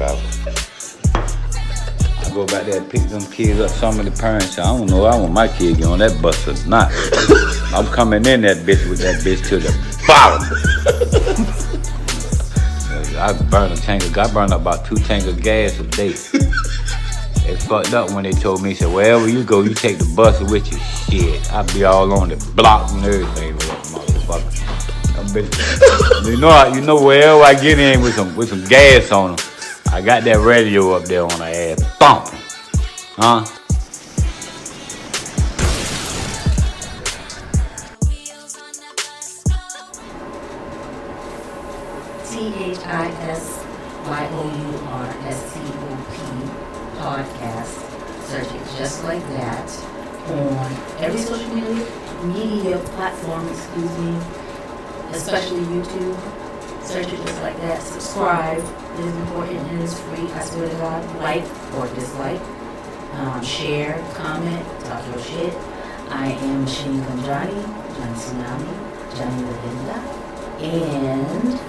driver. I go back there and pick them kids up. Some of the parents say, I don't know, I want my kid to get on that bus or not. I'm coming in that bitch with that bitch to the bottom. I burned up about 2 tanks of gas a day. They fucked up when they told me, said, wherever you go, you take the bus with you. Shit, I be all on the block and everything with that motherfucker. You know wherever I get in with some gas on them, I got that radio up there on the ass bumping. Huh? ThisYourStop podcast. Search it just like that on every social media platform, especially YouTube. Search it just like that. Subscribe. It is important and it is free. I swear to God. Like or dislike. Share, comment, talk your shit. I am Gun Jauni, Johnny Tsunami, Johnny the Linda, and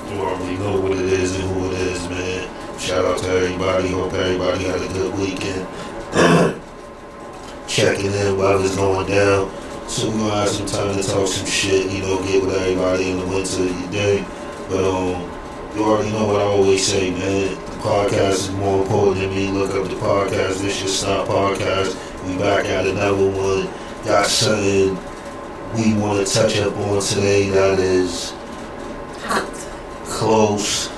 you already know what it is and who it is, man. Shout out to everybody. Hope everybody had a good weekend. Checking in while it's going down. So we're gonna have some time to talk some shit, get with everybody in the winter of your day. But you already know what I always say, man. The podcast is more important than me. Look up the podcast, ThisYourStop podcast. We back at another one. Got something we want to touch up on today that is hot, close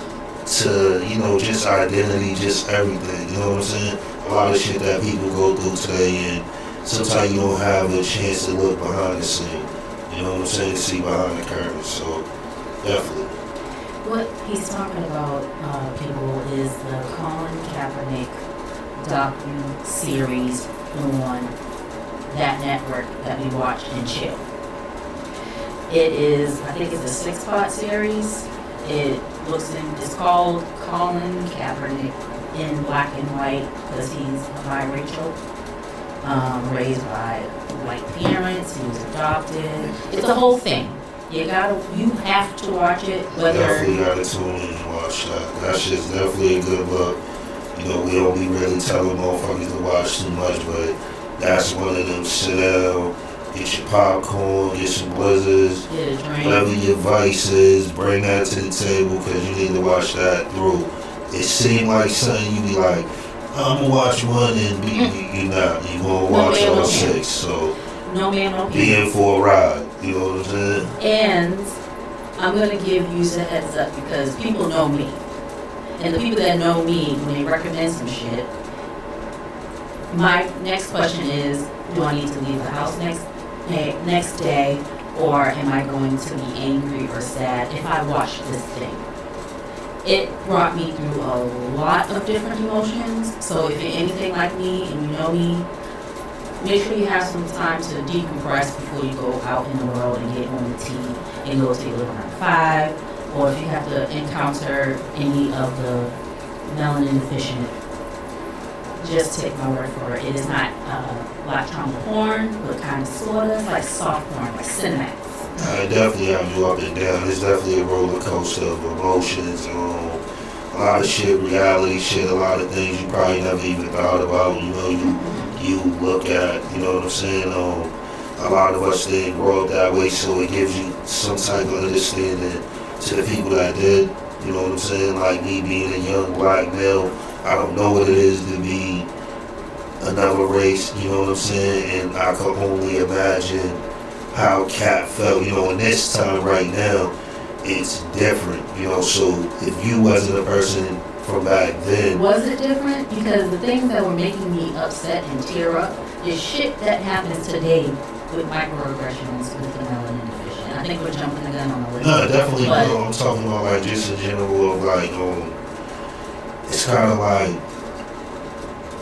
to, just identity, just everything. You know what I'm saying? A lot of shit that people go through today, and sometimes you don't have a chance to look behind the scene. You know what I'm saying? See behind the curtain. So, definitely. What he's talking about, people, is the Colin Kaepernick docu-series on that network that we watch and chill. It is, I think it's a 6-part series. It's called Colin Kaepernick in black and white because he's biracial, raised by white parents. He was adopted. It's a whole thing. You have to watch it. Definitely gotta tune in and watch that. That shit's definitely a good look. We don't be really telling motherfuckers to watch too much, but that's one of them. Sit down, get your popcorn, get some blizzards, whatever your vice is, bring that to the table because you need to watch that through. It seemed like something you be like, I'm gonna watch one and you not. You gonna watch all 6. So no man, no be in for a ride. You know what I'm saying? And I'm gonna give you a heads up because people know me. And the people that know me, when they recommend some shit, my next question is, do I need to leave the house next day, or am I going to be angry or sad if I watch this thing? It brought me through a lot of different emotions. So if you're anything like me and you know me, make sure you have some time to decompress before you go out in the world and get on the tea and go to your living room 5. Or if you have to encounter any of the melanin deficient, just take my word for it. It is not black trauma porn, but kind of sort of like soft porn, like Cinemax. I definitely have you up and down. It's definitely a roller coaster of emotions. A lot of shit, reality shit, a lot of things you probably never even thought about. You look at, you know what I'm saying? A lot of us didn't grow up that way, so it gives you some type of understanding to the people that did. You know what I'm saying? Like me being a young black male, I don't know what it is to be another race, you know what I'm saying? And I could only imagine how Cat felt, in this time right now, it's different, so if you wasn't a person from back then. Was it different? Because the things that were making me upset and tear up is shit that happens today with microaggressions with the melanin deficient. I think we're jumping the gun on the list. No, definitely. I'm talking about like just in general of like, it's kind of like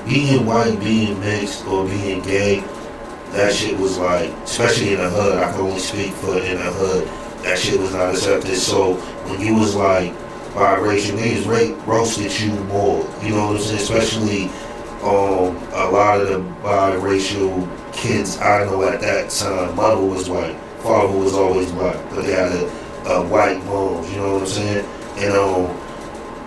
being white, being mixed, or being gay. That shit was like, especially in the hood, I can only speak for in the hood, that shit was not accepted. So when you was like biracial, niggas roasted you more, you know what I'm saying? Especially a lot of the biracial kids I know at that time, mother was white, father was always black, but they had a white mom, you know what I'm saying? And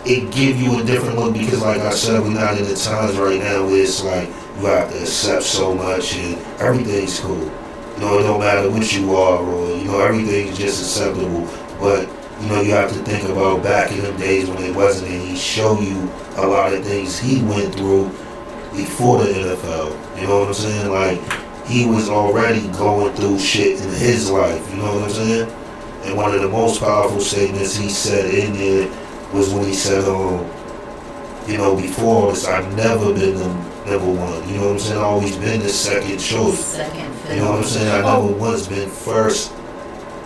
it give you a different look because, like I said, we're not in the times right now where it's like you have to accept so much and everything's cool. You know, it don't matter what you are or, you know, everything's just acceptable. But, you know, you have to think about back in them days when it wasn't, and he showed you a lot of things he went through before the NFL. You know what I'm saying? Like, he was already going through shit in his life. You know what I'm saying? And one of the most powerful statements he said in there was when he said, you know, before all this, I've never been the number one. You know what I'm saying? I've always been the second choice. Second fiddle. You know what I'm saying? I never once been first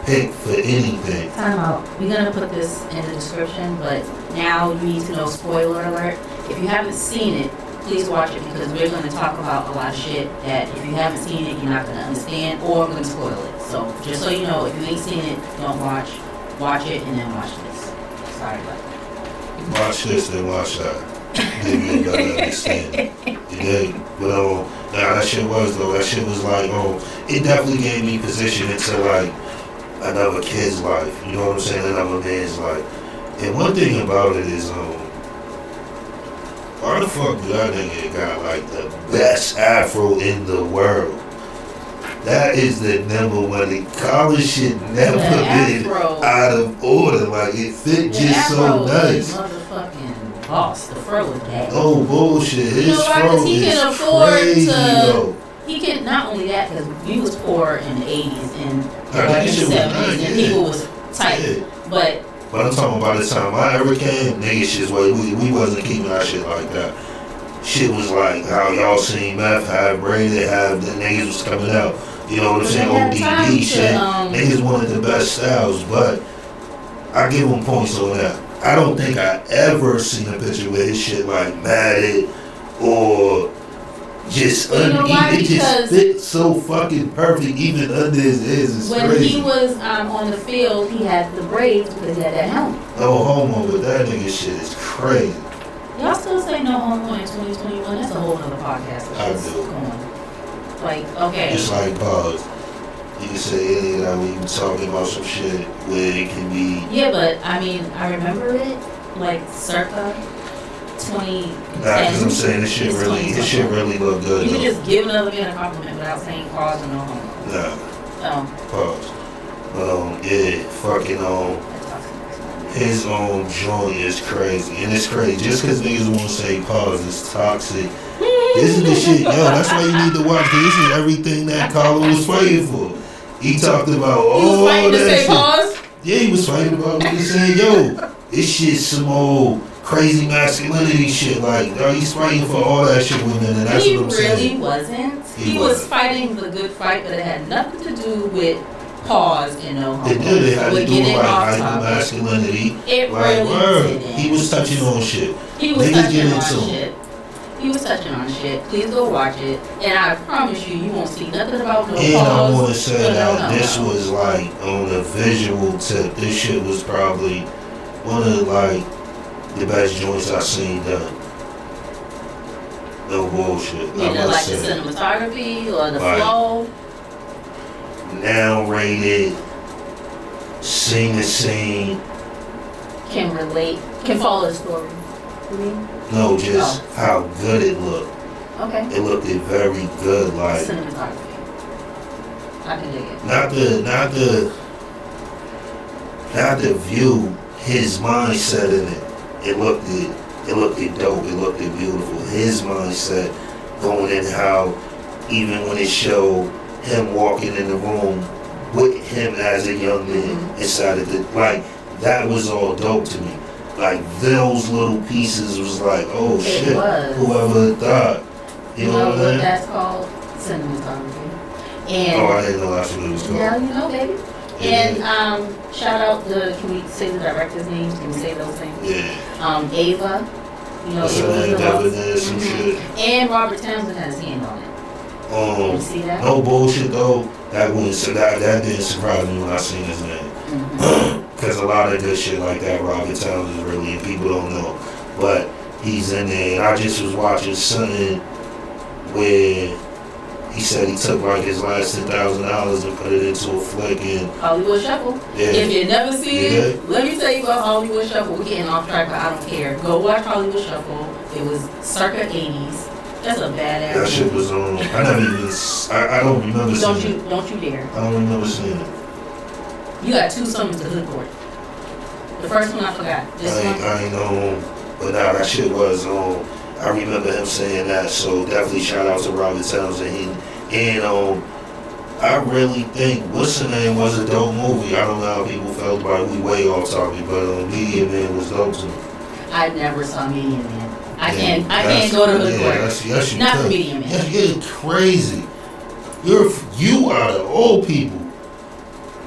pick for anything. Time out. We're gonna put this in the description, but now you need to know, spoiler alert. If you haven't seen it, please watch it because we're gonna talk about a lot of shit that if you haven't seen it, you're not gonna understand, or I'm gonna spoil it. So just so you know, if you ain't seen it, don't watch. Watch it and then watch this. Sorry about that. Watch this and watch that. Then you gotta understand. You dig? But nah, that shit was though. That shit was like, it definitely gave me position into like another kid's life. You know what I'm saying? Another man's life. And one thing about it is, why the fuck do that nigga got like the best afro in the world? That is the number one. The collar shit never been out of order. Like, it fit just so nice. Motherfucking boss. The fro is that. Oh bullshit. His you know why? fro He is can afford crazy to. though. He can not only that because we was poor in the 80s and That the shit was 70s nice, and yeah. people was tight, Yeah. but I'm talking about the time I ever came, nigga shit, we wasn't keeping our shit like that. Shit was like how y'all seen meth, have braided, have the niggas was coming out. You know what I'm saying? ODB shit. Niggas wanted the best styles, but I give him points on that. I don't think I ever seen a picture with his shit like matted or just uneven. It just fit so fucking perfect, even under his ears. It's when crazy. he was on the field, he had the braids because he had that helmet. No homo, but that nigga shit is crazy. Y'all still say no homo in 2021? That's a whole other podcast. I do. Like, okay. Just like pause. You can say any of that when you talking about some shit where it can be. Yeah, but I mean, I remember it like circa 2010. Nah, because I'm saying this shit really look good. You can just give another man a compliment without saying pause or no homo. Nah. Oh. Pause. But yeah, fucking his own joint is crazy, and it's crazy. Just because niggas won't say pause, it's toxic. This is the shit, yo. That's why you need to watch. Cause this is everything that Colin was fighting for. He talked about all that shit. Pause? Yeah, he was fighting about me saying, yo, this shit's some old crazy masculinity shit. Like, he's fighting for all that shit with men, and that's what I'm saying. He really wasn't. He was fighting the good fight, but it had nothing to do with pause and no homo. It did. It had to do with like masculinity. It like, really didn't. He was touching on shit. He was touching on shit. He was touching on shit. Please go watch it. And I promise you won't see nothing about no pause. And I want to say that this was like on a visual tip. This shit was probably one of like the best joints I've seen done. No bullshit. You know, like the cinematography or the flow. Now rated, scene to scene. Can relate. Can follow the story. No, just how good it looked. Okay. It looked very good, like cinematography. I can dig it. Not the view, his mindset in it. It looked dope. It looked beautiful. His mindset going in, how even when it showed him walking in the room with him as a young man inside of the, like, that was all dope to me. Like, those little pieces was like, oh shit, whoever thought. You know what I mean? That's called cinematography. And I didn't know that's what it was called. Now you know, baby. Yeah. And shout out can we say the director's names? Can we say those things? Yeah. Ava. You know, some shit. And Robert Townsend has his hand on it. You see that? No bullshit though. That didn't surprise me when I seen his name. Because a lot of good shit like that, Robert Townsend really, and people don't know. But he's in there. And I just was watching something where He said he took like his last $10,000 and put it into a flick and Hollywood Shuffle. yeah. If you never see Yeah. it, let me tell you about Hollywood Shuffle. We're getting off track, but I don't care. Go watch Hollywood Shuffle. It was circa 80s. That's a badass That shit movie. was on. I never even. I don't remember Don't seeing you, it. don't you dare. I don't remember seeing it. You got 2 summons to Hood Court. The first one I forgot. This one. I ain't but nah, that shit was on. I remember him saying that. So definitely shout out to Robert Townsend. And I really think What's the Name was a dope movie. I don't know how people felt about it. We way off topic, but Media Man was dope to me. I never saw Medium Man. I Yeah, can't go to Hood Court. Yes, you Not could. for Medium Man. Yeah, you're crazy. You are the old people.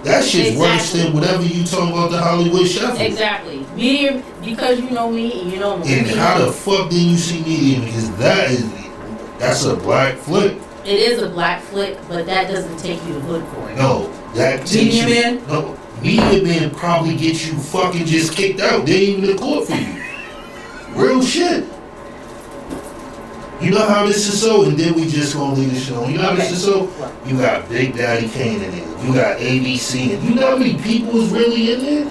That shit's worse than whatever you talking about the Hollywood Shuffle. Exactly. Medium, because you know me and you know me. And how the fuck did you see Medium? Because that's a black flick. It is a black flick, but that doesn't take you to Hood Court. No, that takes Medium you. Man? No, Medium Man probably gets you fucking just kicked out. They ain't even in court for you. Real shit. You know how this is so, and then we just gonna leave this shit on. You know how this is so? You got Big Daddy Kane in it. You got ABC, and you know how many people is really in there?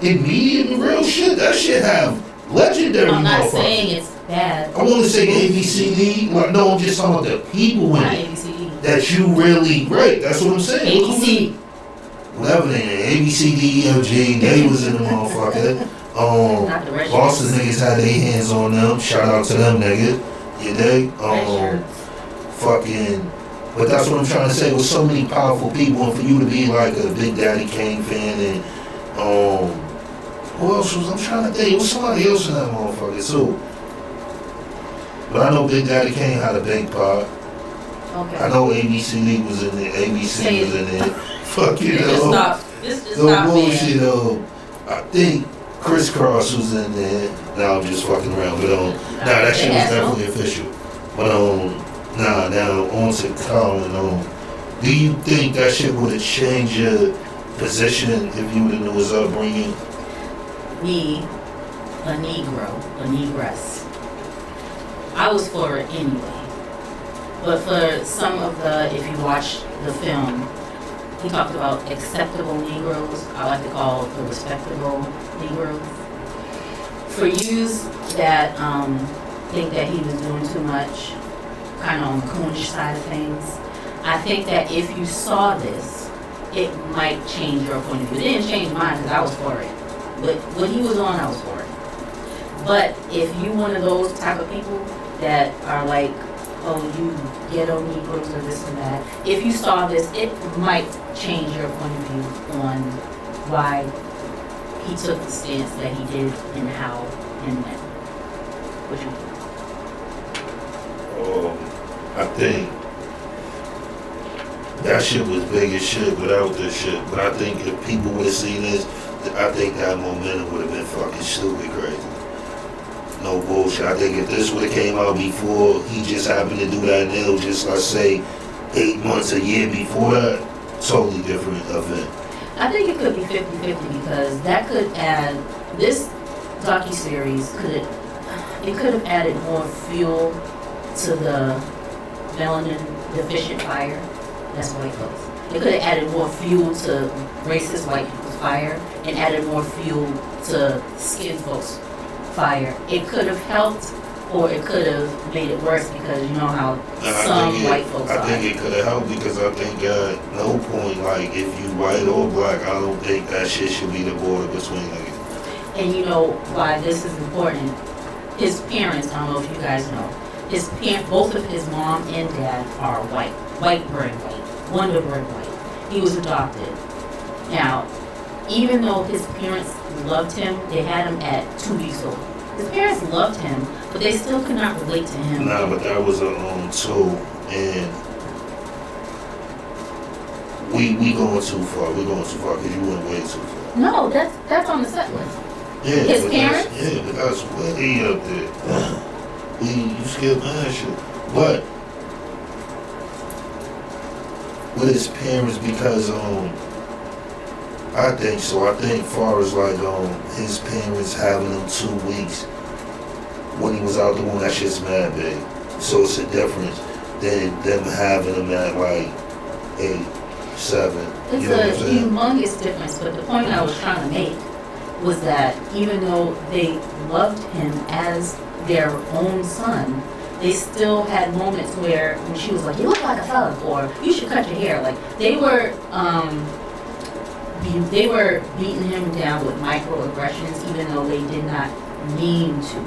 In media and real shit? That shit have legendary I'm not motherfuckers. saying it's bad. I want to say ABCD. Like, no, I'm just talking about the people in Not it. ABCD. That you really, right, that's what I'm saying. ABC. Whatever they name, ABCD, they was in the motherfucker. Not the red Boston shirts. niggas had their hands on them. Shout out to them niggas. You dig? Red shirts. Fucking. But that's what I'm trying to say. With so many powerful people, and for you to be like a Big Daddy Kane fan, and who else was? I'm trying to think. It was somebody else in that motherfucker too. But I know Big Daddy Kane had a big part. Okay. I know ABCD was in there. ABC was in there. Fuck you This just know. stop. This just No stop bullshit. being. I think Criss Cross was in there. Now I'm just fucking around, but that shit was definitely official. But now on to Colin. Do you think that shit would have changed your position if you would have knew his upbringing? Me, a Negro, a Negress. I was for it anyway. But for some of if you watch the film, he talked about acceptable Negroes. I like to call the respectable Negroes. For yous that think that he was doing too much, kind of on the coonish side of things, I think that if you saw this, it might change your point of view. It didn't change mine because I was for it. But what he was on, I was for it. But if you one of those type of people that are like, oh, you ghetto Negroes or this and that, if you saw this, it might change your point of view on why he took the stance that he did and how and when. What you think? I think that shit was big as shit without this shit. But I think if people would have seen this, I think that momentum would have been fucking stupid crazy. No bullshit. I think if this would have came out before he just happened to do that nail, just let's say 8 months, a year before that, totally different event. I think it could be 50-50 because that could add, this docuseries could have added more fuel to the melanin deficient fire. That's white folks. It could have added more fuel to racist white people's fire and added more fuel to skin folks' fire. It could have helped or it could have made it worse because you know how white folks are. I think it could have helped because I think at no point, like, if you white or black, I don't think that shit should be the border between niggas. And you know why this is important? His parents, I don't know if you guys know, both of his mom and dad are white. Bred white. Wonder Bread white. He was adopted. Now, even though his parents loved him, they had him at 2 weeks old. His parents loved him, but they still could not relate to him. Nah, but that was a tool, and we going too far. We're going too far because you went way too far. No, that's on the set list. Yeah, His parents? But that's way up there. You skipped that shit. But with his parents, because I think so. I think far as like his parents having him 2 weeks when he was out the womb, that shit's mad big. So it's a difference. than them having them at like 8, 7. It's You know what I'm a saying? humongous difference, but the point I was trying to make was that even though they loved him as their own son, they still had moments where when she was like, "You look like a thug," or "You should cut your hair," like they were beating him down with microaggressions, even though they did not mean to.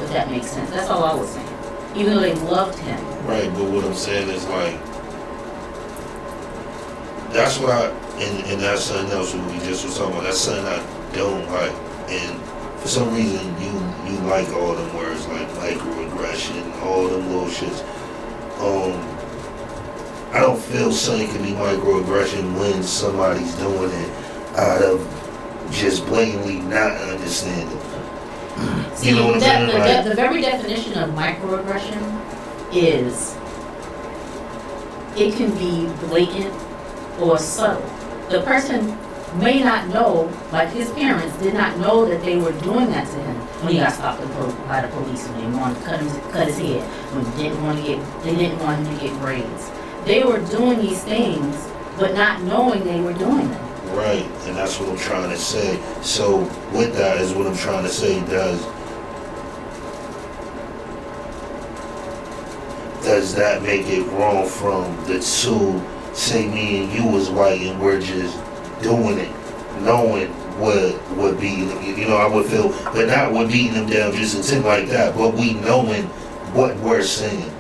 If that makes sense, that's all I was saying. Even though they loved him, Right, but what I'm saying is like, that's what and that's something else what we just was talking about. That's something I don't like. And for some reason, you like all them words like microaggression, all them little shits. I don't feel something can be microaggression when somebody's doing it out of just blatantly not understanding. see, You know what I'm saying? Like, the very definition of microaggression is it can be blatant or subtle. The person may not know, like his parents did not know that they were doing that to him when he got stopped by the police, when they wanted to cut his head, when they didn't want him to get braids. They were doing these things, but not knowing they were doing them. right, and that's what I'm trying to say. So with that is what I'm trying to say, does that make it wrong from the two, say me and you was white and we're just doing it, knowing what would be, you know, I would feel, but not with beating them down just intent like that, but we knowing what we're saying.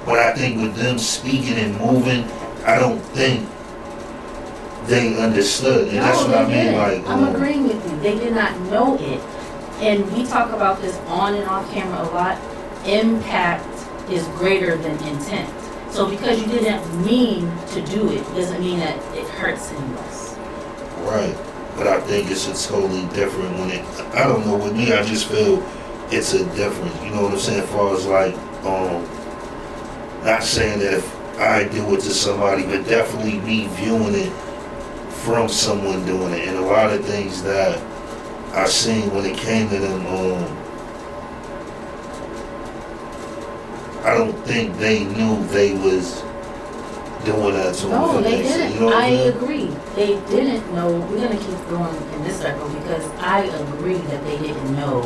But I think with them speaking and moving, I don't think they understood, and that's what I mean. Didn't. Like, I'm agreeing with you. They did not know it, and we talk about this on and off camera a lot. Impact is greater than intent. So because you didn't mean to do it, doesn't mean that it hurts any less. right, but I think it's a totally different when it. I don't know. With me, I just feel it's a difference. You know what I'm saying? As far as like, not saying that if I do it to somebody, but definitely me viewing it from someone doing it, and a lot of things that I seen when it came to them, I don't think they knew they was doing that to them. No, they didn't. You know what I I'm saying? agree. They didn't know. We're going to keep going in this circle because I agree that they didn't know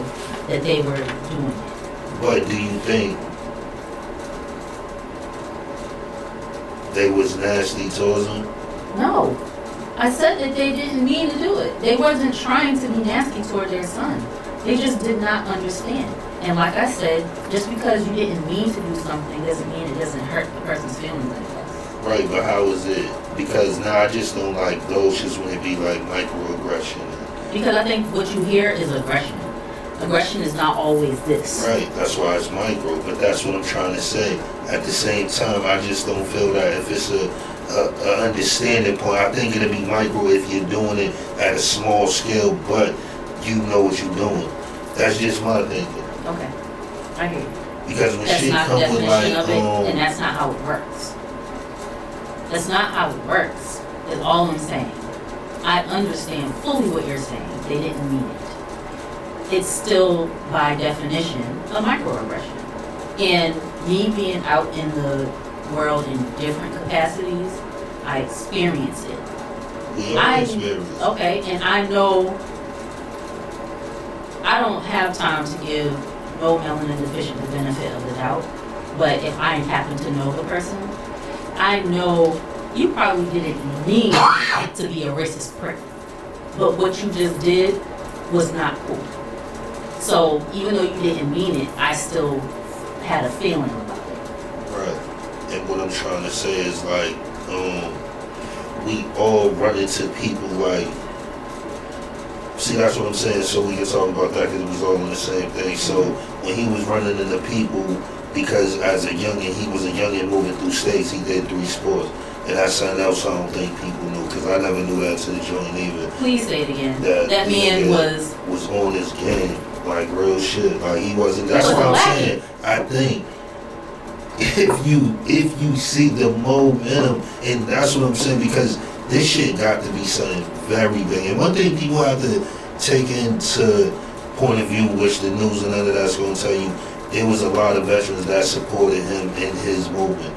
that they were doing it. But do you think they was nasty towards them? No. I said that they didn't mean to do it. They wasn't trying to be nasty toward their son. They just did not understand. And like I said, just because you didn't mean to do something doesn't mean it doesn't hurt the person's feelings, I guess. Right, but how is it? Because now I just don't like those just when it be like microaggression. Because I think what you hear is aggression. Aggression is not always this. Right, that's why it's micro, but that's what I'm trying to say. At the same time, I just don't feel that if it's a understanding point, I think it'll be micro if you're doing it at a small scale, but you know what you're doing. That's just my thinking. Okay, I hear you. Because when That's shit not the come with definition like, of it, and that's not how it works. That's not how it works, is all I'm saying. I understand fully what you're saying. They didn't mean it. It's still, by definition, a microaggression. And me being out in the world in different capacities, I experience it. we all experience. Okay, and I know I don't have time to give no melanin deficient the benefit of the doubt, but if I happen to know the person, I know you probably didn't mean to be a racist prick, but what you just did was not cool. So even though you didn't mean it, I still had a feeling about it. Right. And what I'm trying to say is like, we all run into people like, see, that's what I'm saying, so we can talk about that because it was all in the same thing. So when he was running into people, because as a youngin', he was a youngin' moving through states, he did 3 sports. And that's something else I don't think people knew, because I never knew that to the joint either. Please say it again. That man was on his game, like real shit. Like he wasn't. That's what I'm saying. I think if you see the momentum, and that's what I'm saying, because this shit got to be something very big. And one thing people have to take into point of view, which the news and none of that's going to tell you, there was a lot of veterans that supported him in his movement.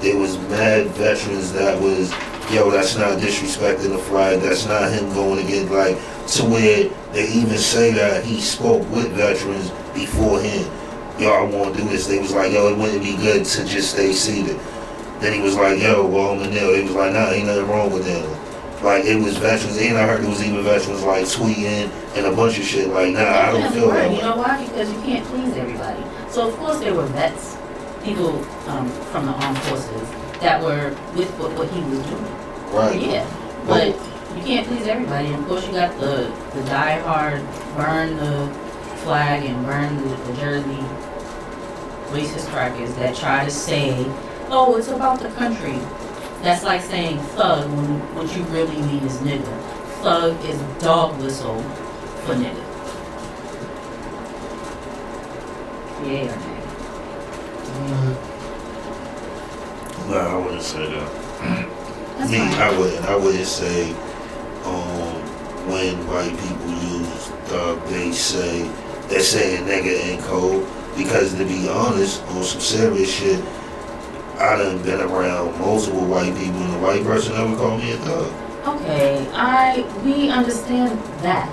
There was mad veterans that was, yo, that's not disrespecting the flag, that's not him going against, like, to where they even say that he spoke with veterans beforehand. Yo, I want to do this. They was like, yo, it wouldn't be good to just stay seated. Then he was like, yo, well, I'm a nail. They was like, nah, ain't nothing wrong with that. Like, it was veterans, and I heard it was even veterans, like, tweeting and a bunch of shit. Like, nah, I don't feel right. that way. You know why? Because you can't please everybody. So, of course, there were vets, people from the armed forces that were with what he was doing. Right. Yeah. But you can't please everybody. And, of course, you got the die-hard, burn the flag and burn the jersey racist crackers that try to say, oh, it's about the country. That's like saying thug when what you really mean is nigga. Thug is dog whistle for nigga. Yeah or nay? No, I wouldn't say that. That's Me, fine. I wouldn't say when white people use they're saying nigga in code, because to be honest, on some serious shit, I done been around multiple white people and a white person never called me a thug. Okay, we understand that.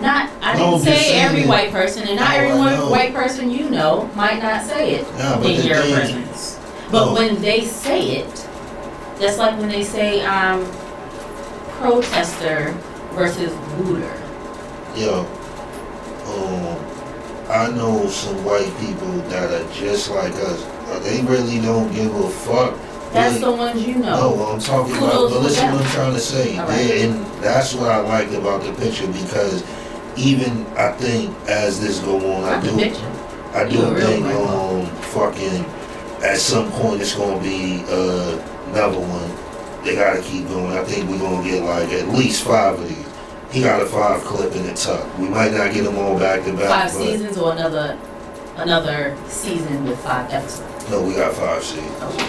I No, didn't I'm just say saying every it. white person, and not No, I every know. white person you know might not say it Nah, but in the your thing- presence. But No. when they say it, that's like when they say protester versus looter. Yo, I know some white people that are just like us. They really don't give a fuck. That's Really. the ones you know. No, I'm talking about, Kudos but to listen them. what I'm trying to say. All right. Yeah, and that's what I liked about the picture, because even I think as this go on, Not the picture. I do You a real think white fucking at some point it's gonna be another one. They gotta keep going. I think we're gonna get like at least 5 of these. He got a 5 clip in the tuck. We might not get them all back to back. 5 seasons or another season with 5 episodes. No, we got 5 seasons. Okay.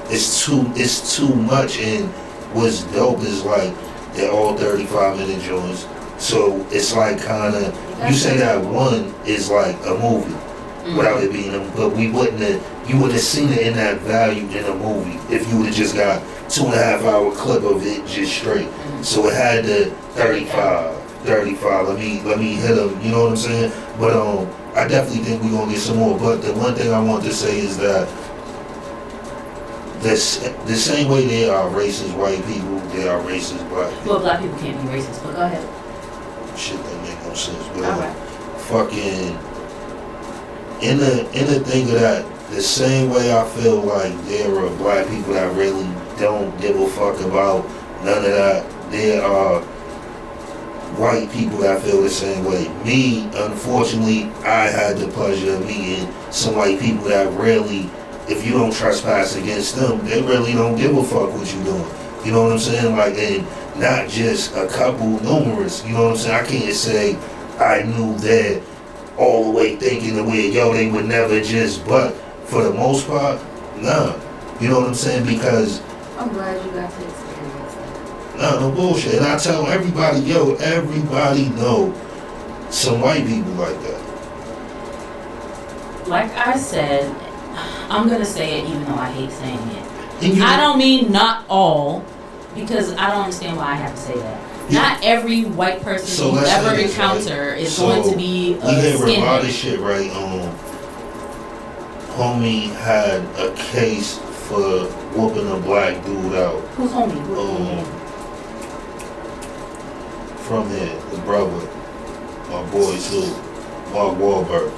It's too much, and what's dope is like they're all 35-minute joints. So it's like kinda, you say that one is like a movie without it being but you wouldn't have seen it in that value in a movie if you would have just got 2.5 hour clip of it just straight. So it had the 35. Let me hit them, you know what I'm saying? But I definitely think we're gonna get some more. But the one thing I want to say is that the same way there are racist white people, there are racist black people. Well, black people can't be racist, but go ahead. Shit that make no sense. But Alright. fucking in the thing of that, the same way I feel like there are black people that really don't give a fuck about none of that, there are white people that feel the same way. Me, unfortunately, I had the pleasure of meeting some white people that really, if you don't trespass against them, they really don't give a fuck what you doing. You know what I'm saying? Like, and not just a couple, numerous. You know what I'm saying? I can't say I knew that all the way thinking the way, yo, they would never just, but for the most part, nah. You know what I'm saying? Because I'm glad you got to experience that. no bullshit. And I tell everybody, yo, everybody know some white people like that. Like I said, I'm going to say it even though I hate saying it. And you I don't mean not all, because I don't understand why I have to say that. Yeah. Not every white person So you let's say ever this, encounter right? is So going to be a we hear a lot of skinhead. shit, right? Homie had a case for whooping a black dude out. Who's homie? Who's homie? From here, the brother, my boy too, Mark Wahlberg.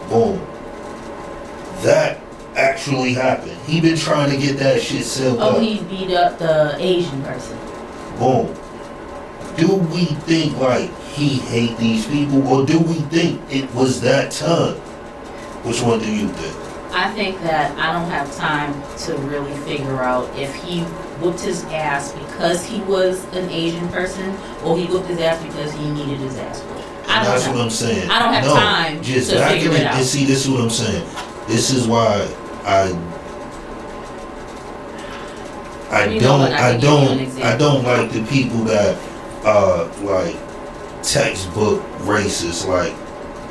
Boom. That actually happened. He been trying to get that shit sealed up. Oh, he beat up the Asian person. Boom. Do we think like he hate these people, or do we think it was that time? Which one do you think? I think that I don't have time to really figure out if he whooped his ass because he was an Asian person, or he whooped his ass because he needed his ass whooped. I don't That's know. what I'm saying. I don't have time just to back figure in it out. And see, this is what I'm saying. This is why I You know what, I can give you an example. don't like the people that like textbook racist. Like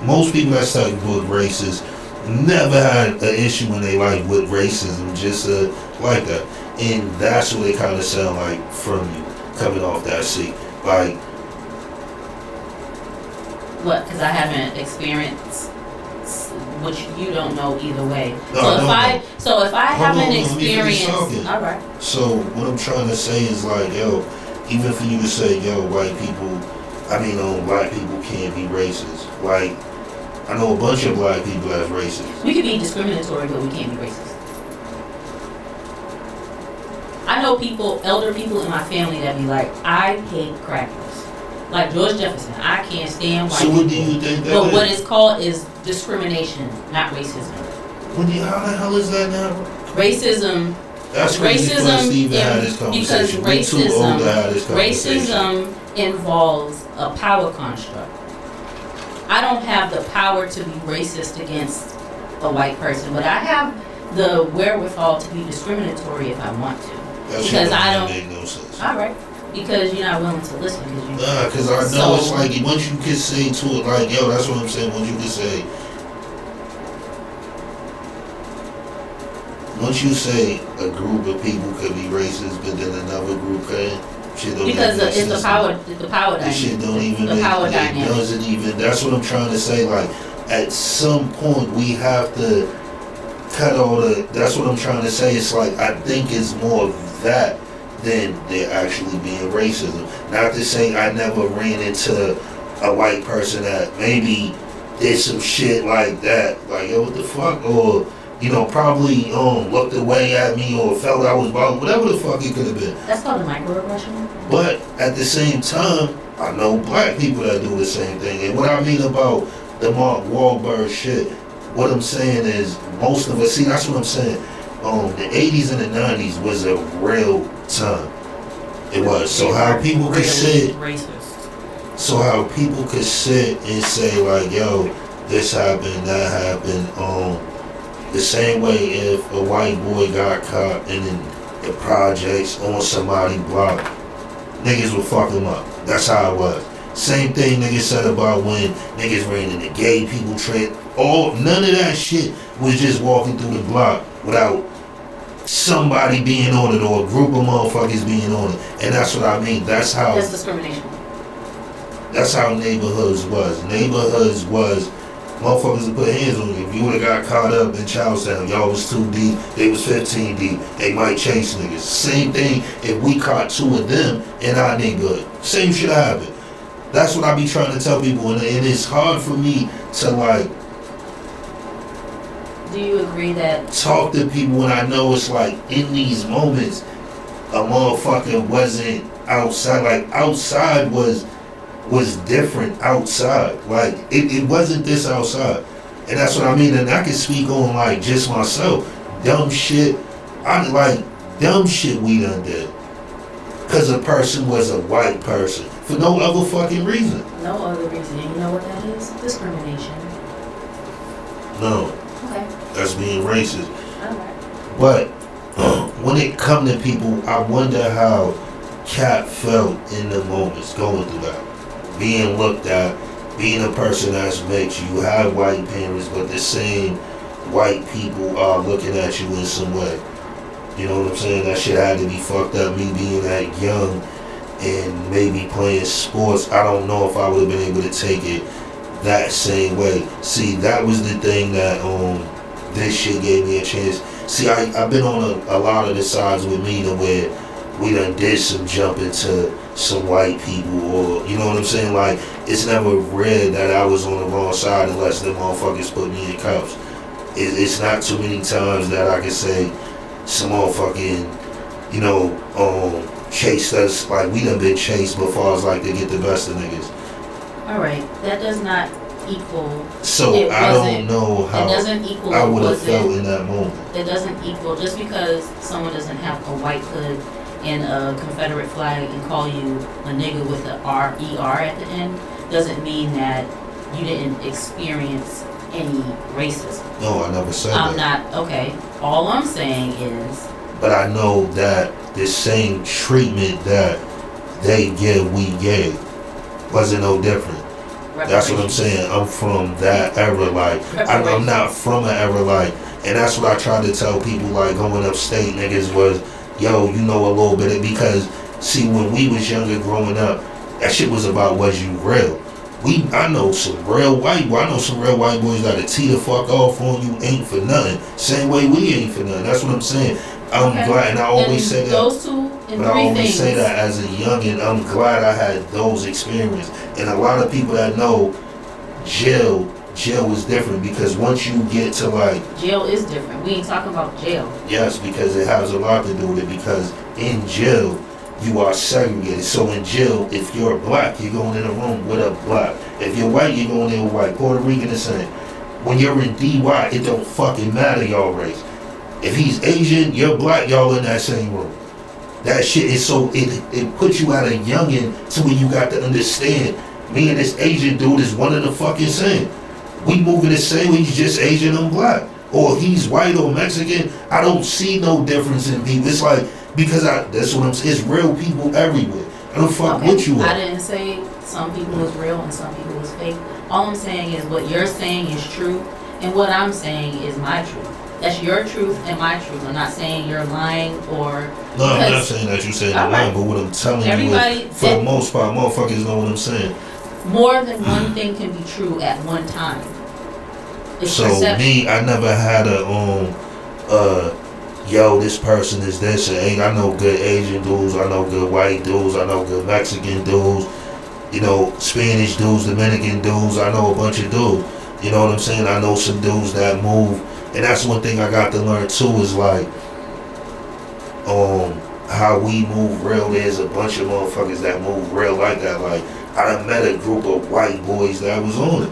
most people that's textbook racist, never had an issue in their life with racism, just like that. And that's what it kind of sound like from you, coming off that seat. Like, what? Because I haven't experienced, which you don't know either way. No, So if I Hold haven't on, let me finish experienced, talking. all right. so what I'm trying to say is like, yo, even for you to say, yo, black people can't be racist. Like, I know a bunch of black people that's racist. We could be discriminatory, but we can't be racist. I know elder people in my family that be like, I hate crackers. Like George Jefferson, I can't stand white So people. what do you think that But is? what it's called is discrimination, not racism. How the hell is that now? Racism. That's crazy for us to even have this Because conversation. We too old to have this conversation. racism involves a power construct. I don't have the power to be racist against a white person, but I have the wherewithal to be discriminatory if I want to. That shit Because I don't. make no sense. All right. Because you're not willing to listen. Because I know it's like, once you can say to it, like, yo, that's what I'm saying, once you say a group of people could be racist, but then another group can, shit don't because make it's the power dynamic. This shit don't even the make power it dynamic. doesn't even, that's what I'm trying to say, like, at some point we have to cut all the, that's what I'm trying to say, it's like, I think it's more of that than there actually being racism. Not to say I never ran into a white person that maybe did some shit like that, like, yo, what the fuck, or, you know, probably looked away at me or felt I was bothered, whatever the fuck it could have been. That's called a microaggression. But at the same time, I know black people that do the same thing. And what I mean about the Mark Wahlberg shit, what I'm saying is most of us, see, that's what I'm saying. The 80s and the 90s was a real time. It was. So how people could sit, so how people could sit and say like, yo, this happened, that happened. The same way if a white boy got caught in the projects on somebody's block, niggas would fuck him up. That's how it was. Same thing niggas said about when niggas ran into gay people trade. None of that shit was just walking through the block without somebody being on it or a group of motherfuckers being on it. And that's what I mean. That's discrimination. That's how neighborhoods was. Neighborhoods was motherfuckers would put hands on you. If you would have got caught up in Charlestown, y'all was 2 deep, they was 15 deep, they might chase niggas. Same thing if we caught 2 of them in our neighborhood. Same shit happened. That's what I be trying to tell people, and it's hard for me to like. Do you agree that talk to people when I know it's like in these moments a motherfucker wasn't outside, like outside was different outside, like it wasn't this outside, and that's what I mean. And I can speak on like just myself, dumb shit we done did because a person was a white person for no other fucking reason. No other reason. And you know what that is? Discrimination. No. Okay. That's being racist. Alright. But when it come to people, I wonder how Cap felt in the moments going through that. Being looked at, being a person that's mixed, you have white parents, but the same white people are looking at you in some way. You know what I'm saying? That shit had to be fucked up. Me being that young and maybe playing sports, I don't know if I would have been able to take it that same way. See, that was the thing that this shit gave me a chance. See, I've been on a lot of the sides with me to where we done did some jumping to some white people, or you know what I'm saying? Like, it's never rare that I was on the wrong side unless them motherfuckers put me in cuffs. It's not too many times that I can say some motherfucking, you know, chased us. Like, we done been chased before, it's like they get the best of niggas. Alright, that does not equal. So I don't know how I would have felt in that moment. It doesn't equal, just because someone doesn't have a white hood and a Confederate flag and call you a nigga with a R-E-R at the end, doesn't mean that you didn't experience any racism. No, I never said that. I'm not, okay. All I'm saying is... But I know that the same treatment that they give, we gave. Wasn't no different. That's what I'm saying. I'm from that era. Like, I'm not from an era like, and that's what I tried to tell people. Like, going upstate, niggas was, yo, you know a little bit of, because see, when we was younger growing up, that shit was about was you real. I know some real white boys that'll tee the fuck off on you, ain't for nothing. Same way we ain't for nothing. That's what I'm saying. I'm glad, and I always say that. Those two and but I always things. say that as a youngin', I'm glad I had those experiences. And a lot of people that know jail is different, because once you get to like... Jail is different. We ain't talking about jail. Yes, because it has a lot to do with it, because in jail, you are segregated. So in jail, if you're black, you're going in a room with a black. If you're white, you're going in with white. Puerto Rican, the same. When you're in DY, it don't fucking matter y'all race. If he's Asian, you're black, y'all in that same room. That shit is so, it puts you at a youngin' to where you got to understand, me and this Asian dude is one of the fucking same. We moving the same way, he's just Asian, I'm black. Or he's white or Mexican. I don't see no difference in people. It's like, because that's what I'm saying, it's real people everywhere. I don't fuck with you. I didn't say some people is real and some people is fake. All I'm saying is what you're saying is true, and what I'm saying is my truth. That's your truth and my truth. I'm not saying you're lying or... No, I'm not saying that you're saying you're lying, but what I'm telling you is, for the most part, motherfuckers know what I'm saying. More than one thing can be true at one time. It's so perception. Me, I never had yo, this person is this, and I know good Asian dudes, I know good white dudes, I know good Mexican dudes, you know, Spanish dudes, Dominican dudes, I know a bunch of dudes. You know what I'm saying? I know some dudes that move. And that's one thing I got to learn too, is like, how we move real. There's a bunch of motherfuckers that move real like that. Like, I done met a group of white boys that was on it.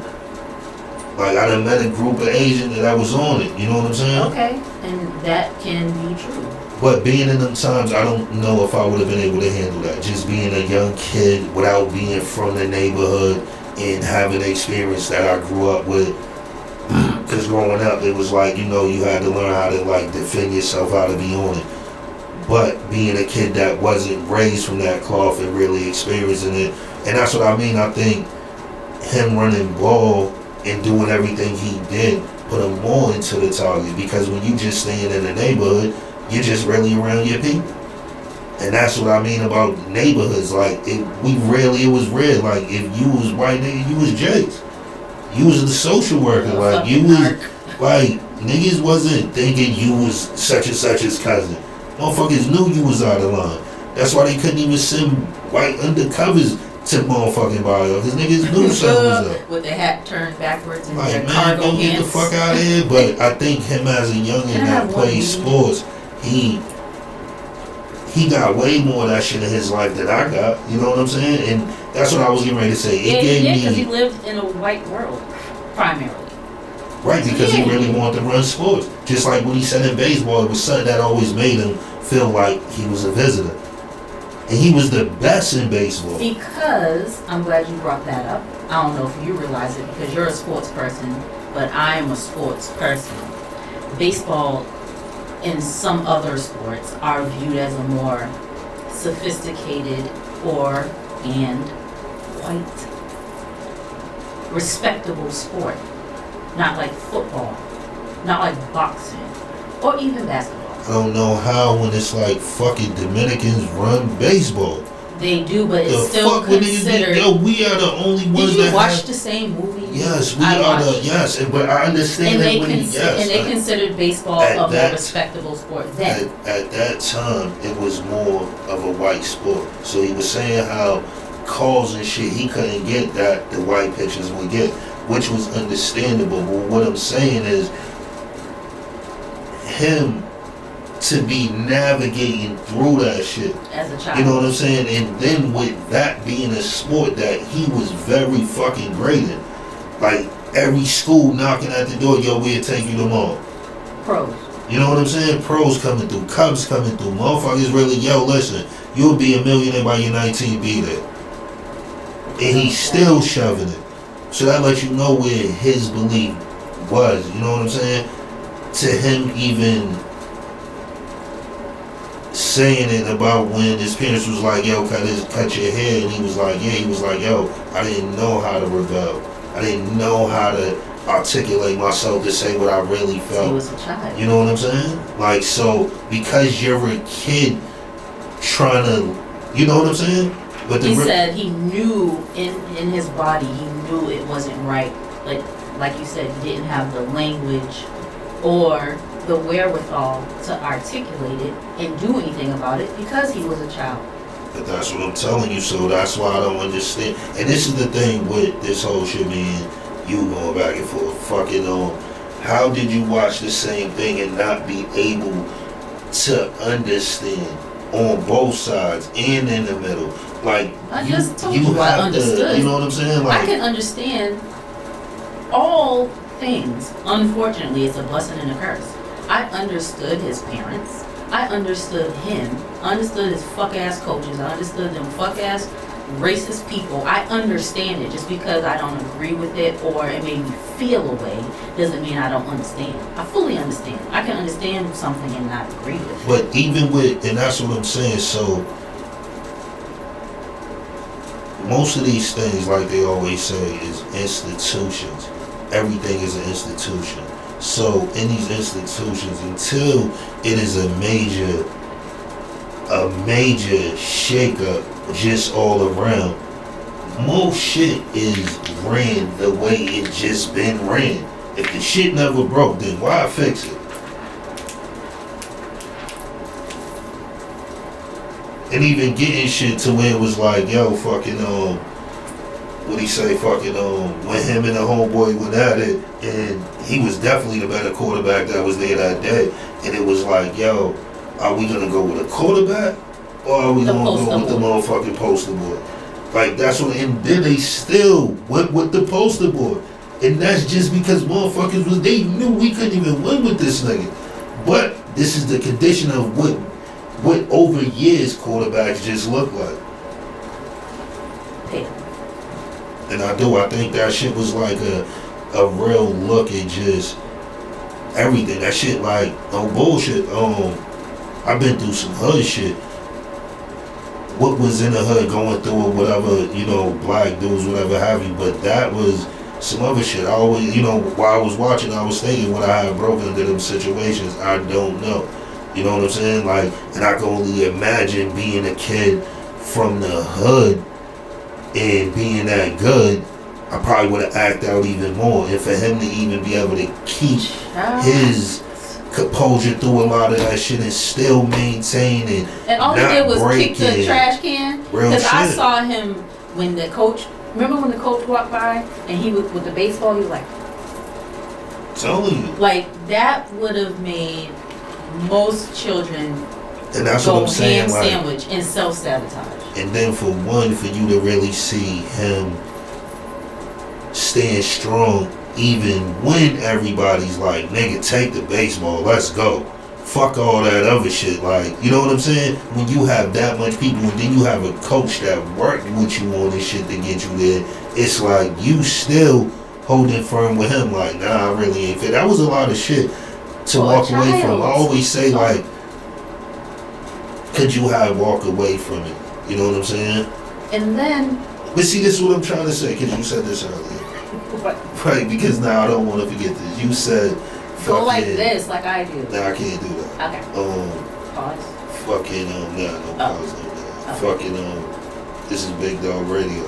Like, I done met a group of Asian that was on it. You know what I'm saying? Okay, and that can be true. But being in them times, I don't know if I would have been able to handle that. Just being a young kid without being from the neighborhood and having the experience that I grew up with. Because growing up, it was like, you know, you had to learn how to, like, defend yourself, how to be on it. But being a kid that wasn't raised from that cloth and really experiencing it, and that's what I mean, I think him running ball and doing everything he did put him more into the target, because when you just staying in the neighborhood, you're just really around your people. And that's what I mean about neighborhoods. Like, it was real. Like, if you was white nigga, you was Jakes. You was the social worker. Like, you was, like, niggas wasn't thinking you was such and such's cousin. Motherfuckers knew you was out of line. That's why they couldn't even send white undercovers to motherfucking bio, because niggas knew something was up. With the hat turned backwards and like, their man, cargo don't pants. get the fuck out of here. But I think him as a youngin' that played sports, he got way more of that shit in his life than I got. You know what I'm saying? And that's what I was getting ready to say. It gave me, because he lived in a white world, primarily. Right, because he really wanted to run sports. Just like when he said in baseball, it was something that always made him feel like he was a visitor. And he was the best in baseball. Because, I'm glad you brought that up. I don't know if you realize it because you're a sports person, but I am a sports person. Baseball and some other sports are viewed as a more sophisticated and white, respectable sport. Not like football, not like boxing, or even basketball. I don't know how when it's like fucking Dominicans run baseball. They do, but it's the still fuck considered. Yo, we are the only ones that Did you watch the same movie? Yes, we are the, yes, but I understand that when and they considered baseball a more respectable sport then. At that time, it was more of a white sport. So he was saying how calls and shit, he couldn't get that the white pitchers would get, which was understandable. But what I'm saying is, him to be navigating through that shit as a child, you know what I'm saying? And then with that being a sport that he was very fucking great in, like every school knocking at the door, yo, we'll take you tomorrow. Pros. You know what I'm saying? Pros coming through, Cubs coming through, motherfuckers really, yo, listen, you'll be a millionaire by your 19, be there. And he's still shoving it. So that lets you know where his belief was, you know what I'm saying? To him even saying it about when his parents was like, yo, cut your hair, and he was like, yeah, he was like, yo, I didn't know how to rebel. I didn't know how to articulate myself to say what I really felt. He was a child. You know what I'm saying? Like, so because you're a kid trying to, you know what I'm saying? But he said he knew in his body, he knew it wasn't right. Like you said, he didn't have the language or the wherewithal to articulate it and do anything about it because he was a child. But that's what I'm telling you, so that's why I don't understand. And this is the thing with this whole shit, man, you going back and forth, fucking on. How did you watch the same thing and not be able to understand on both sides and in the middle? Like, I just told you I understood. You know what I'm saying? Like, I can understand all things. Unfortunately, it's a blessing and a curse. I understood his parents. I understood him. I understood his fuck ass coaches. I understood them fuck ass racist people. I understand it. Just because I don't agree with it or it made me feel a way doesn't mean I don't understand. I fully understand. I can understand something and not agree with it. But even with, and that's what I'm saying, so most of these things, like they always say, is institutions. Everything is an institution. So in these institutions, until it is a major shakeup just all around, most shit is ran the way it just been ran. If the shit never broke, then why fix it? And even getting shit to where it was like, yo, fucking, what he say, fucking, when him and the homeboy went at it, and he was definitely the better quarterback that was there that day, and it was like, yo, are we gonna go with a quarterback, or are we gonna go with the motherfucking poster boy? Like, that's what, and then they still went with the poster boy, and that's just because motherfuckers they knew we couldn't even win with this nigga. But this is the condition of what over years quarterbacks just look like. And I think that shit was like a real look at just everything. That shit like, no bullshit. I've been through some hood shit. What was in the hood going through or whatever, you know, black dudes, whatever have you. But that was some other shit. I always, you know, while I was watching, I was thinking what I had broken into them situations. I don't know. You know what I'm saying? Like, and I can only imagine being a kid from the hood and being that good, I probably would have acted out even more. And for him to even be able to keep his composure through a lot of that shit and still maintain it. And all he did was kick the trash can. Because I saw him when the coach, remember when the coach walked by and he was with the baseball, he was like, telling you. Like, that would have made most children and that's what I'm saying, ham sandwich and self-sabotage. And then for you to really see him stand strong even when everybody's like, nigga, take the baseball, let's go. Fuck all that other shit. Like, you know what I'm saying? When you have that much people and then you have a coach that worked with you on this shit to get you there, it's like you still holding firm with him. Like, nah, I really ain't fit. That was a lot of shit to walk away from. I always say, like, could you have walked away from it? You know what I'm saying? And then... But see, this is what I'm trying to say, because you said this earlier. What? Right, because now I don't want to forget this. You said... Go like this, like I do. Nah, I can't do that. Okay. Pause. Fucking, no pause, no that. Fucking, this is Big Dog Radio.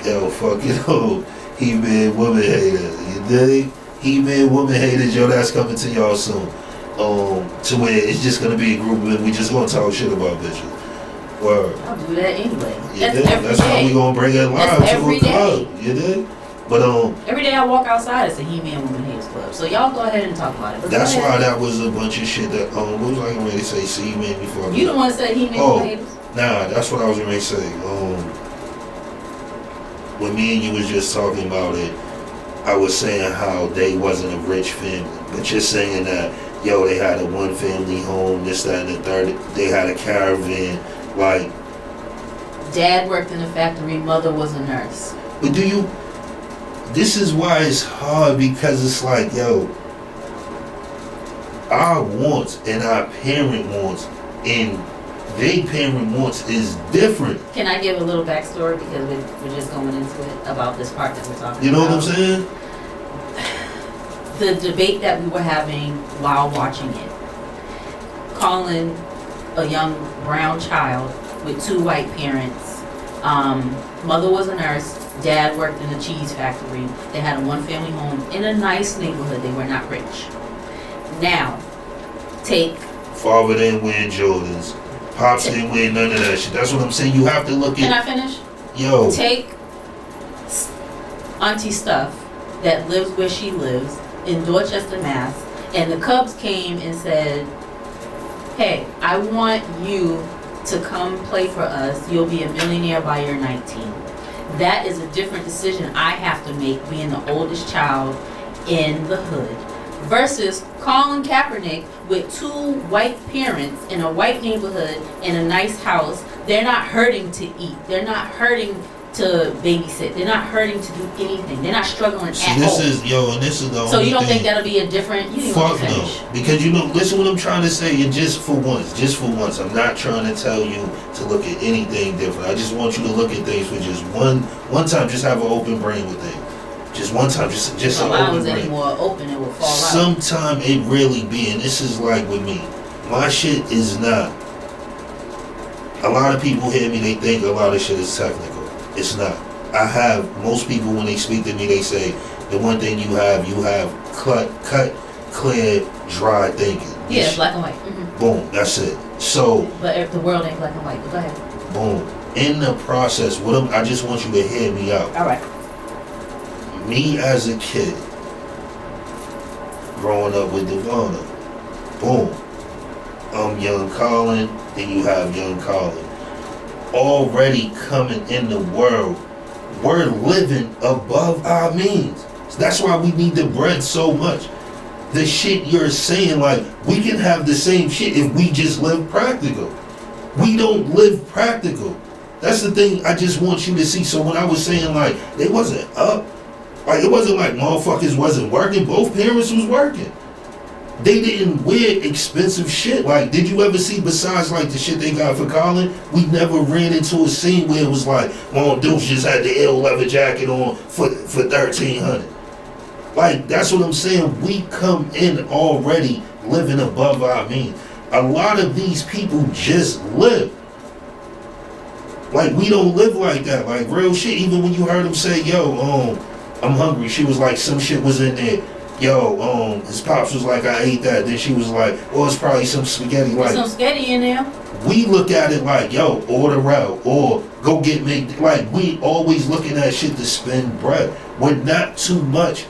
Yo, fucking, he-man woman hater. You dig? He-man woman haters, yo, that's coming to y'all soon. To where it's just gonna be a group of men, we just gonna talk shit about bitches. Word. I'll do that anyway. That's how we gonna bring it live to a club. You dig? But every day I walk outside, it's a He-Man Woman Haters Club. So y'all go ahead and talk about it. But that's why that was a bunch of shit that what was I gonna say? See, you made me fuck. You the one that said He-Man Woman Haters? Nah, that's what I was gonna say. When me and you was just talking about it, I was saying how they wasn't a rich family, but you're saying that, yo, they had a one family home, this, that, and the third. They had a caravan, like. Dad worked in a factory, mother was a nurse. But this is why it's hard, because it's like, yo, our wants and our parent wants and they parent wants is different. Can I give a little backstory because we're just going into it about this part that we're talking about? You know what I'm saying? The debate that we were having while watching it. Colin, a young brown child with 2 white parents. Mother was a nurse. Dad worked in a cheese factory. They had a 1-family home in a nice neighborhood. They were not rich. Now, take... Father didn't wear Jordans. Pops didn't wear none of that shit. That's what I'm saying. You have to look at... Can I finish? Yo. Take Auntie Stuff that lives where she lives in Dorchester, Mass. And the Cubs came and said, hey, I want you to come play for us. You'll be a millionaire by you're 19. That is a different decision I have to make being the oldest child in the hood. Versus Colin Kaepernick with 2 white parents in a white neighborhood in a nice house. They're not hurting to eat. They're not hurting to babysit. They're not hurting to do anything. They're not struggling at all. And this is the only So you don't thing. think that'll be a different... You Fuck no. Because listen what I'm trying to say, and just for once, I'm not trying to tell you to look at anything different. I just want you to look at things for just one time, just have an open brain with things. Just one time, just an open brain. Any more open, it will fall out. Sometime it really be, and this is like with me, my shit is not. A lot of people hear me, they think a lot of shit is technical. It's not. Most people when they speak to me, they say, the one thing you have cut, clear, dry thinking. Yeah, black and white. Mm-hmm. Boom, that's it. So. But if the world ain't black and white, but go ahead. Boom. In the process, I just want you to hear me out. All right. Me as a kid, growing up with Devonna, boom. I'm young Colin, and you have young Colin. Already coming in the world, we're living above our means. That's why we need the bread so much. The shit you're saying, like, we can have the same shit if we just live practical. We don't live practical. That's the thing I just want you to see. So when I was saying, like, they wasn't up, like, it wasn't like motherfuckers wasn't working. Both parents was working. They didn't wear expensive shit. Like, did you ever see, besides like the shit they got for Colin, we never ran into a scene where it was like, Mom Deuce just had the ill leather jacket on for $1,300. Like, that's what I'm saying. We come in already living above our means. A lot of these people just live. Like, we don't live like that. Like, real shit. Even when you heard him say, yo, I'm hungry. She was like, some shit was in there. Yo, his pops was like, I ate that. Then she was like, well, it's probably some spaghetti. There's some spaghetti in there. We look at it like, yo, order out or go get me. Like, we always looking at shit to spend bread. We're not too much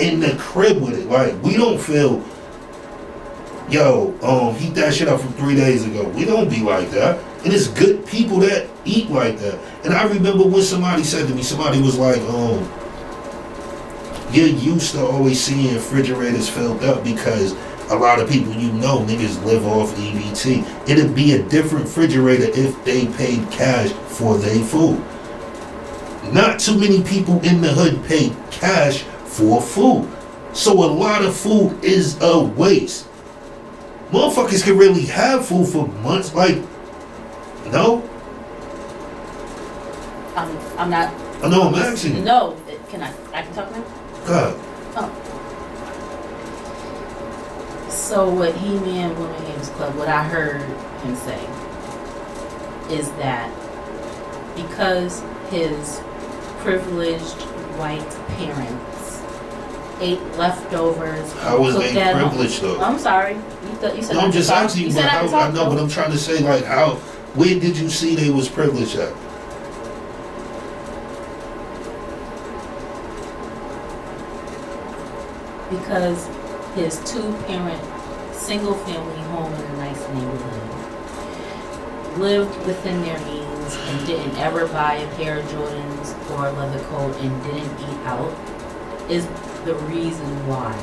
in the crib with it. Like, we don't feel, yo, heat that shit up from 3 days ago. We don't be like that. And it's good people that eat like that. And I remember when somebody said to me, somebody was like, you're used to always seeing refrigerators filled up because a lot of people niggas live off EBT. It'd be a different refrigerator if they paid cash for their food. Not too many people in the hood pay cash for food. So a lot of food is a waste. Motherfuckers can really have food for months. Like, no? I'm not. I know, I'm asking you. No, I can talk now? God. Oh. So what He-Man Women Haters Club, what I heard him say is that because his privileged white parents ate leftovers. How was they privileged though? I'm sorry. You said no, I'm just asking you, but I know, but I'm trying to say, like, where did you see they was privileged at? Because his 2-parent, single-family home in a nice neighborhood lived within their means and didn't ever buy a pair of Jordans or a leather coat and didn't eat out is the reason why.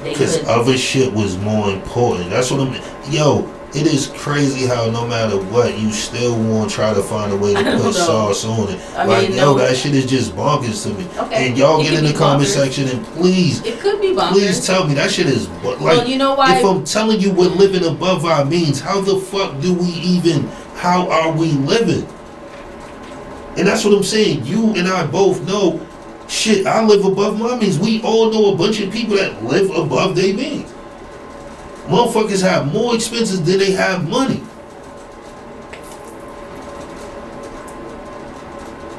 Because other shit was more important. That's what I'm... Yo, It is crazy how no matter what, you still want to try to find a way to put sauce on it. That shit is just bonkers to me. Okay. And y'all get in the comment section and please, it could be bonkers. Please tell me that shit is like. Well, you know why? If I'm telling you we're living above our means, how the fuck do we even? How are we living? And that's what I'm saying. You and I both know. Shit, I live above my means. We all know a bunch of people that live above their means. Motherfuckers have more expenses than they have money.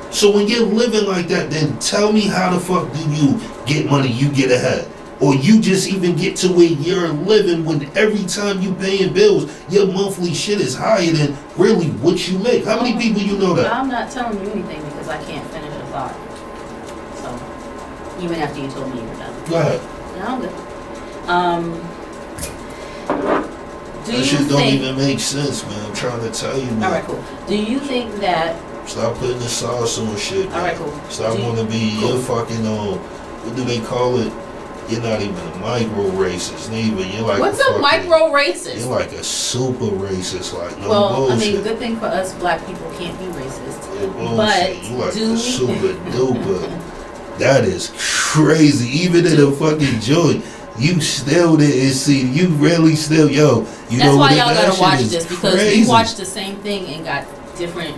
So when you're living like that, then tell me how the fuck do you get money, you get ahead? Or you just even get to where you're living when every time you paying bills, your monthly shit is higher than really what you make. How many people you know that? I'm not telling you anything because I can't finish a thought. So, even after you told me you were done. Go ahead. No, I'm good. That shit don't even make sense, man. I'm trying to tell you, man. Alright, cool. Do you think that... Stop putting the sauce on shit, man. Alright, cool. Stop wanting to be your fucking, what do they call it? You're not even a micro-racist, neither. You're like what's a micro-racist? You're like a super racist, like no bullshit. I mean, bullshit. good thing for us black people can't be racist. Yeah, but you like the super duper. That is crazy. Even in a fucking joint, you still didn't see. You really still, yo. You That's know why what? y'all gotta watch this because crazy. we watched the same thing and got different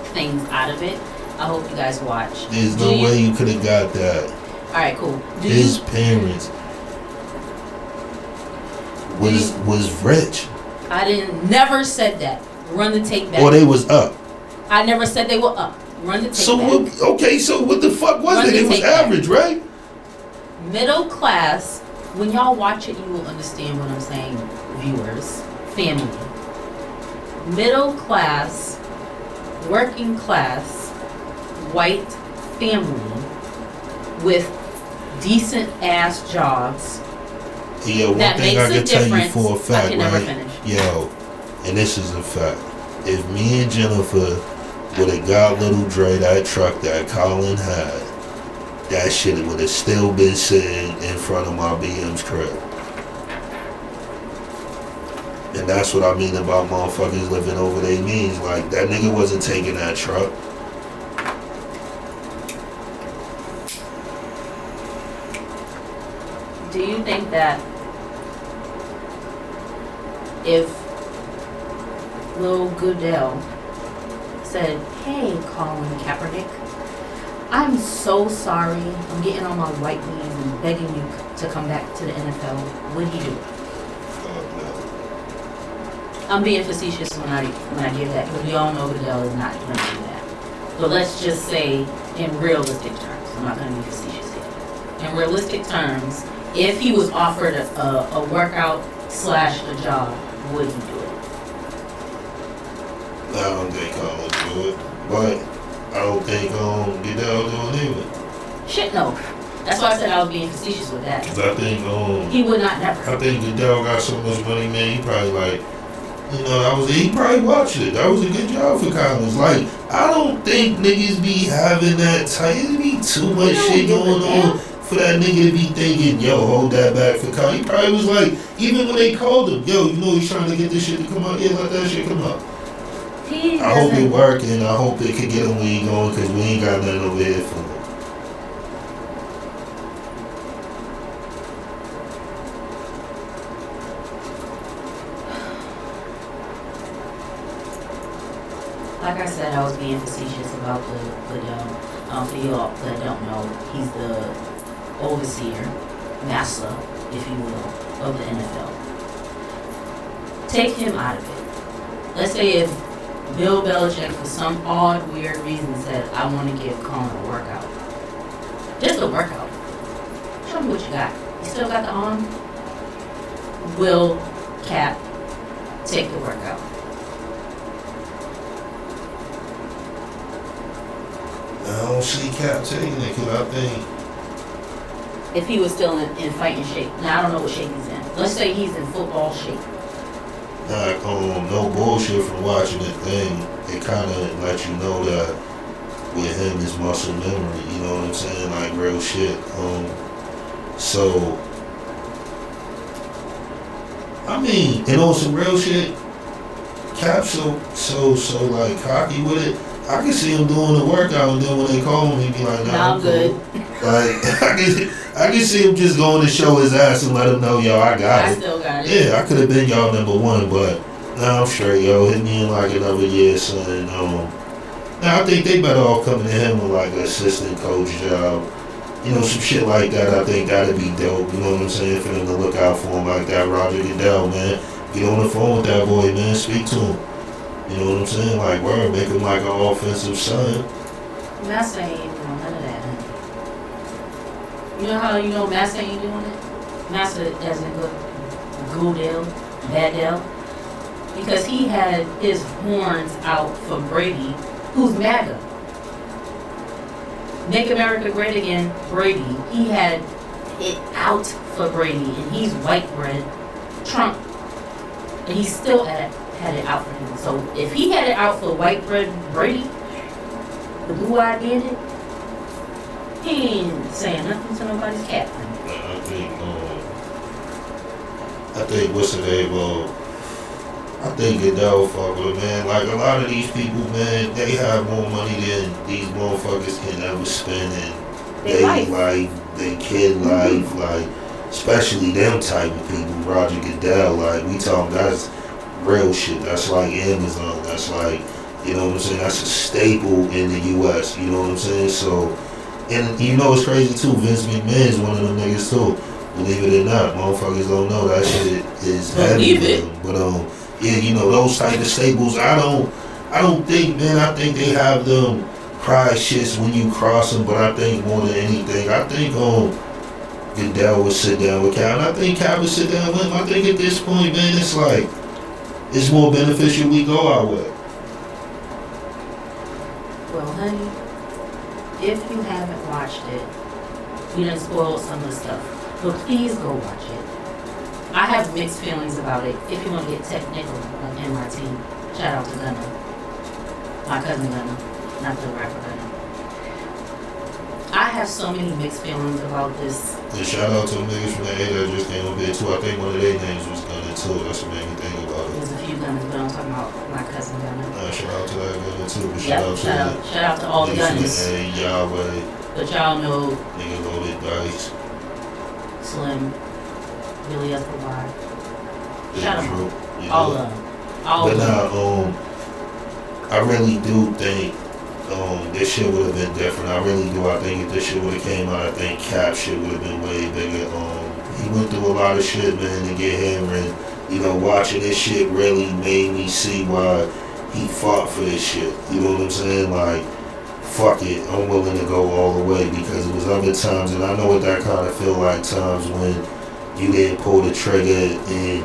things out of it. I hope you guys watch. There's no way you could have got that. All right, cool. His parents was rich. I never said that. Run the tape back. Or they was up. I never said they were up. Run the tape back. So what the fuck was it? It was average, right? Middle class. When y'all watch it, you will understand what I'm saying, viewers. Family. Middle class, working class, white family with decent ass jobs. Yeah, one that thing makes I can tell you for a fact, I can never finish. Yo, and this is a fact. If me and Jennifer would have got little Dre that truck that Colin had, that shit would have still been sitting in front of my BM's crib. And that's what I mean about motherfuckers living over their means. Like, that nigga wasn't taking that truck. Do you think that if Lil Goodell said, "Hey, Colin Kaepernick, I'm so sorry. I'm getting on my white knees and begging you to come back to the NFL," would he do it? I'm being facetious when I give that because we all know Goodell is not going to do that. But let's just say in realistic terms. I'm not going to be facetious here. In realistic terms, if he was offered a workout / a job, would he do it? I don't think I would do it, but I don't think Goodell do it either. Shit, no. That's why I said I was being facetious with that. Cause I think he would not never. I think Goodell got so much money, man. He probably like, he probably watched it. That was a good job for Collins. Like, I don't think niggas be having that type. It be too much shit going on for that nigga to be thinking, yo, hold that back for Collins. He probably was like, even when they called him, yo, he's trying to get this shit to come out. Yeah, let that shit come out. I hope it work, and I hope they could get him where he going, because we ain't got nothing over here for him. Like I said, I was being facetious about the for y'all that don't know, he's the overseer, master, if you will, of the NFL. Take him out of it. Let's say if Bill Belichick, for some odd, weird reason, said, "I want to give Colin a workout." Just a workout. Show me what you got. You still got the arm? Will Cap take the workout? I don't see Cap taking it, because I think if he was still in fighting shape. Now, I don't know what shape he's in. Let's say he's in football shape. Like, no bullshit from watching the thing. It kind of lets you know that with him, it's muscle memory. You know what I'm saying? Like, real shit. So, I I mean, and on some real shit, Cap so like cocky with it. I can see him doing the workout, and then when they call him, he be like, "Nah, I'm good." Cool. Like I can see him just going to show his ass and let him know, "Yo, I got it." I still got it. Yeah, I could have been y'all number one, but nah, I'm straight, yo. Hit me in like another year, son. Now I think they better off coming to him with like an assistant coach job. You know, some shit like that. I think that'd be dope. You know what I'm saying? For them to look out for him like that. Roger Goodell, man. Get on the phone with that boy, man. Speak to him. You know what I'm saying? Like, word, make him like an offensive son. Massa ain't doing none of that. You know how you know Massa ain't doing it? Massa doesn't go Goodell, Badell. Because he had his horns out for Brady, who's MAGA. Make America Great Again, Brady. He had it out for Brady, and he's white bread, Trump. And he still had it out for him. So if he had it out for white bread Brady, the blue-eyed bandit, he ain't saying nothing to nobody's cat. I think what's the name? I think Goodell fuck with it, man. Like a lot of these people, man, they have more money than these motherfuckers can ever spend in their life, their kid life, like especially them type of people. Roger Goodell, like we talking, that's real shit. That's like Amazon. That's like, you know what I'm saying? That's a staple in the U.S. You know what I'm saying? So, and you know it's crazy too. Vince McMahon's one of them niggas too. Believe it or not, motherfuckers don't know that shit is heavy. But yeah, you know those type of staples. I don't think, man. I think they have them pride shits when you cross them. But I think more than anything, I think Goodell would sit down with Cap. And I think Cap would sit down with him. I think at this point, man, it's like it's more beneficial we go our way. Well, honey, if you haven't watched it, we done spoiled some of the stuff. But please go watch it. I have mixed feelings about it. If you want to get technical, like NYT, shout out to Gunna. My cousin Gunna, not the rapper Gunna. I have so many mixed feelings about this. And shout out to the niggas from the A that just came up here too. I think one of their names was Gunna too. That's what made me think about it. There's a few Gunnas, but I'm talking about my cousin Gunna. Shout out to that Gunna too. But shout out to all the Gunnas. Hey, Yahweh. But y'all know Nigga loaded dice. Slim, Billy Escobar. Shout out yeah. all of them. But now, I really do think this shit would have been different. I really do. I think if this shit would have came out, I think Cap shit would have been way bigger. He went through a lot of shit, man, to get him, and you know, watching this shit really made me see why he fought for this shit. You know what I'm saying? Like, fuck it, I'm willing to go all the way, because it was other times, and I know what that kind of feel like, times when you didn't pull the trigger, and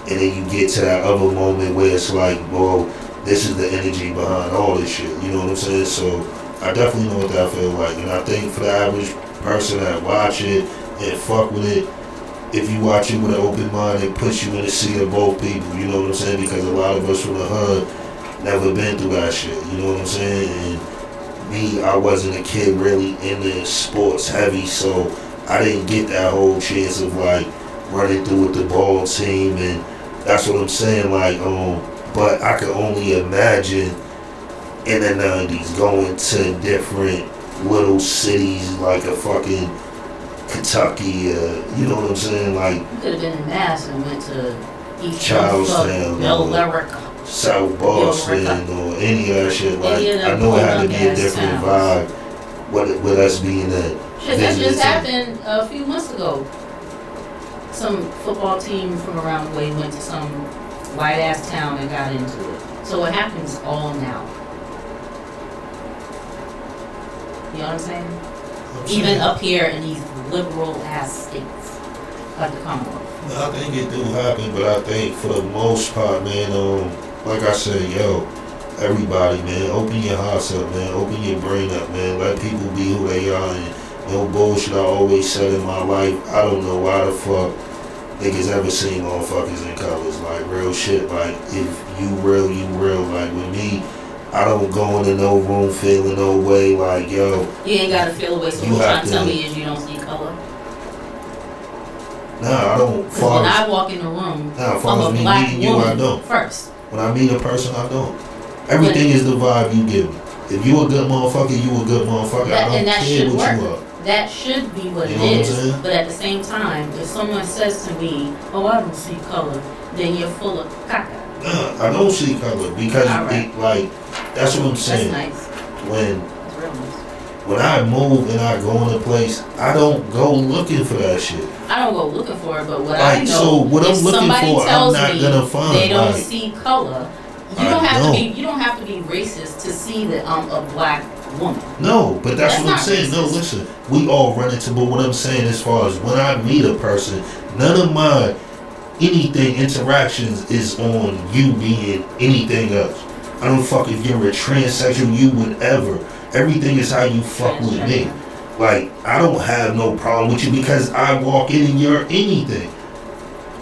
then you get to that other moment where it's like, well, this is the energy behind all this shit. You know what I'm saying? So I definitely know what that feel like, and I think for the average person that watch it and fuck with it, if you watch it with an open mind, it puts you in the seat of both people. You know what I'm saying? Because a lot of us from the hood never been through that shit. You know what I'm saying? And me, I wasn't a kid really into sports heavy, so I didn't get that whole chance of like running through with the ball team, and that's what I'm saying. Like, but I could only imagine in the 90s going to different little cities like a fucking Kentucky, you know what I'm saying? Like, you could have been in Mass and went to East Charlestown, Bel Air, South Boston, or any of that shit. Like, I know it had to be a different vibe with us being that. Shit, that just happened a few months ago. Some football team from around the way went to some white ass town and got into it. So it happens all now. You know what I'm saying? Even up here in these liberal ass states, like the Commonwealth. I think it do happen, but I think for the most part, man, like I said, yo, everybody, man, open your hearts up, man, open your brain up, man, let people be who they are, and no bullshit I always said in my life. I don't know why the fuck niggas ever seen motherfuckers in colors, like real shit, like if you real, you real, like with me, I don't go into no room feeling no way, like, yo. You ain't gotta feel away, so what you're trying to tell me is you don't see color? Nah, I don't. Because when I walk in the room, Nah, I'm a me black meeting you, I woman don't. first. When I meet a person, I don't. Everything is the vibe you give me. If you a good motherfucker, you a good motherfucker. I don't care what you are. That should be what You it know what I'm is. saying? But at the same time, if someone says to me, "Oh, I don't see color," then you're full of caca. Nah, I don't see color because Right. that's what I'm saying. That's nice. When That's real nice. when I move and I go in a place, I don't go looking for that shit. I don't go looking for it, but what Like, I know, so what if I'm looking somebody for, I'm tells not me gonna find. they don't Like, see color, you I don't have to don't. be. You don't have to be racist to see that I'm a black woman. no, but that's what I'm not saying. No, racist. listen, we all run into. But what I'm saying, as far as when I meet a person, none of my anything interactions is on you being anything else. I don't fuck if you're a transsexual, you whatever. Everything is how you fuck with me. Like, I don't have no problem with you because I walk in and you're anything.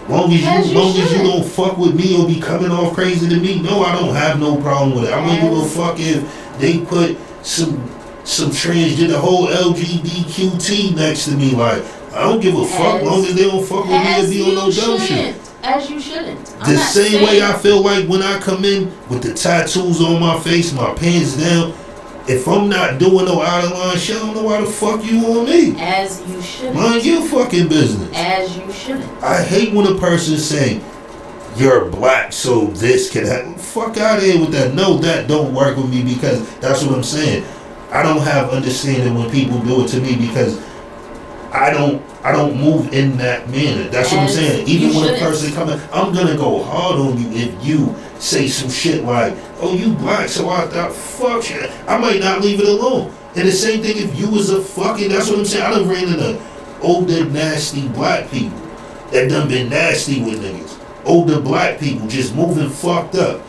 Long as you don't fuck with me or be coming off crazy to me, no, I don't have no problem with it. I don't give a fuck if they put some transgender, the whole LGBTQT next to me. Like, I don't give a fuck long as they don't fuck with me or be on no dumb shit. As you shouldn't. The same way I feel like when I come in with the tattoos on my face, my pants down, if I'm not doing no out of line shit, I don't know why the fuck you on me. As you shouldn't. Mind your fucking business. As you shouldn't. I hate when a person say, you're black, so this can happen. Fuck out of here with that. No, that don't work with me because that's what I'm saying. I don't have understanding when people do it to me because I don't move in that manner. That's what I'm saying. Even when a person coming, I'm gonna go hard on you if you say some shit like, "Oh, you black, so I thought fuck shit." I might not leave it alone. And the same thing if you was a fucking. That's what I'm saying. I done ran into older nasty black people that done been nasty with niggas. Older black people just moving fucked up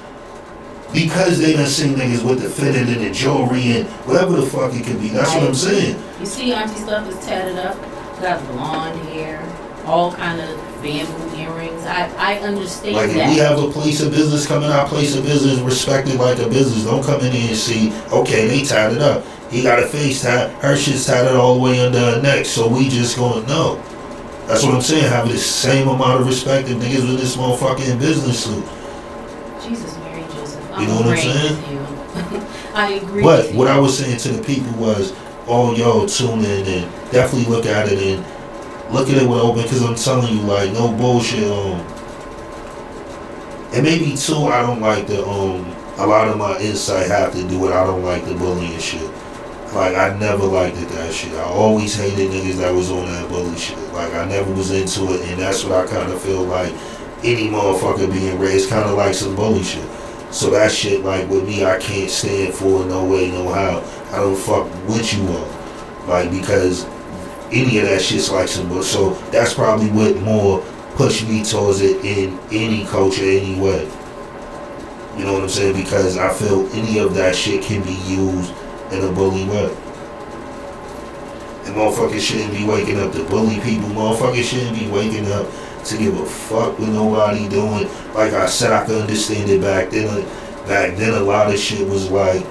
because they done seen niggas with the fitted and the jewelry and whatever the fuck it could be. That's what I'm saying. You see, auntie stuff is tatted up. Got blonde hair, all kind of bamboo earrings. I understand like that. If we have a place of business come in our place of business, respected like a business. Don't come in here and see, okay, they tied it up. He got a face tat, her shit's tatted all the way under her neck, so we just going, no. That's what I'm saying, have the same amount of respect that niggas with this motherfucking business suit. Jesus, Mary Joseph. You know what I'm saying? With you. I agree But with you. what I was saying to the people was, oh, yo, tune in and definitely look at it and look at it with open, because I'm telling you, like, no bullshit. And maybe too, I don't like the a lot of my insight have to do with I don't like the bullying shit. Like, I never liked it, that shit. I always hated niggas that was on that bully shit. Like, I never was into it, and that's what I kind of feel like any motherfucker being raised kind of like some bully shit. So that shit, like, with me, I can't stand for it, no way, no how. I don't fuck with you all. Like, because any of that shit's like some bullshit. So that's probably what more pushed me towards it in any culture, any way. You know what I'm saying? Because I feel any of that shit can be used in a bully way. And motherfuckers shouldn't be waking up to bully people. Motherfuckers shouldn't be waking up to give a fuck with nobody doing. Like I said, I could understand it back then. Back then, a lot of shit was like,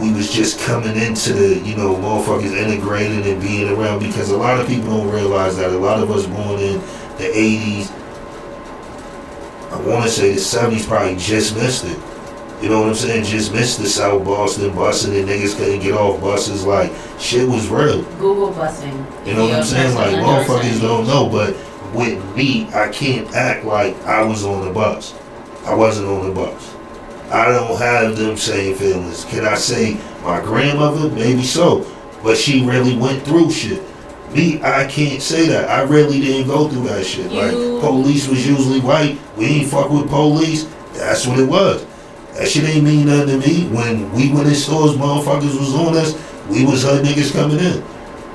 we was just coming into the, you know, motherfuckers integrating and being around, because a lot of people don't realize that a lot of us born in the 80s, I want to say the 70s, probably just missed it. You know what I'm saying? Just missed the South Boston busing and niggas couldn't get off buses. Like, shit was real. Google busing. You know what I'm saying? Like, motherfuckers don't know, but with me, I can't act like I was on the bus. I wasn't on the bus. I don't have them same feelings. Can I say my grandmother? Maybe so. But she really went through shit. Me, I can't say that. I really didn't go through that shit. Like, police was usually white. We ain't fuck with police. That's what it was. That shit ain't mean nothing to me. When we went in stores, motherfuckers was on us. We was her niggas coming in.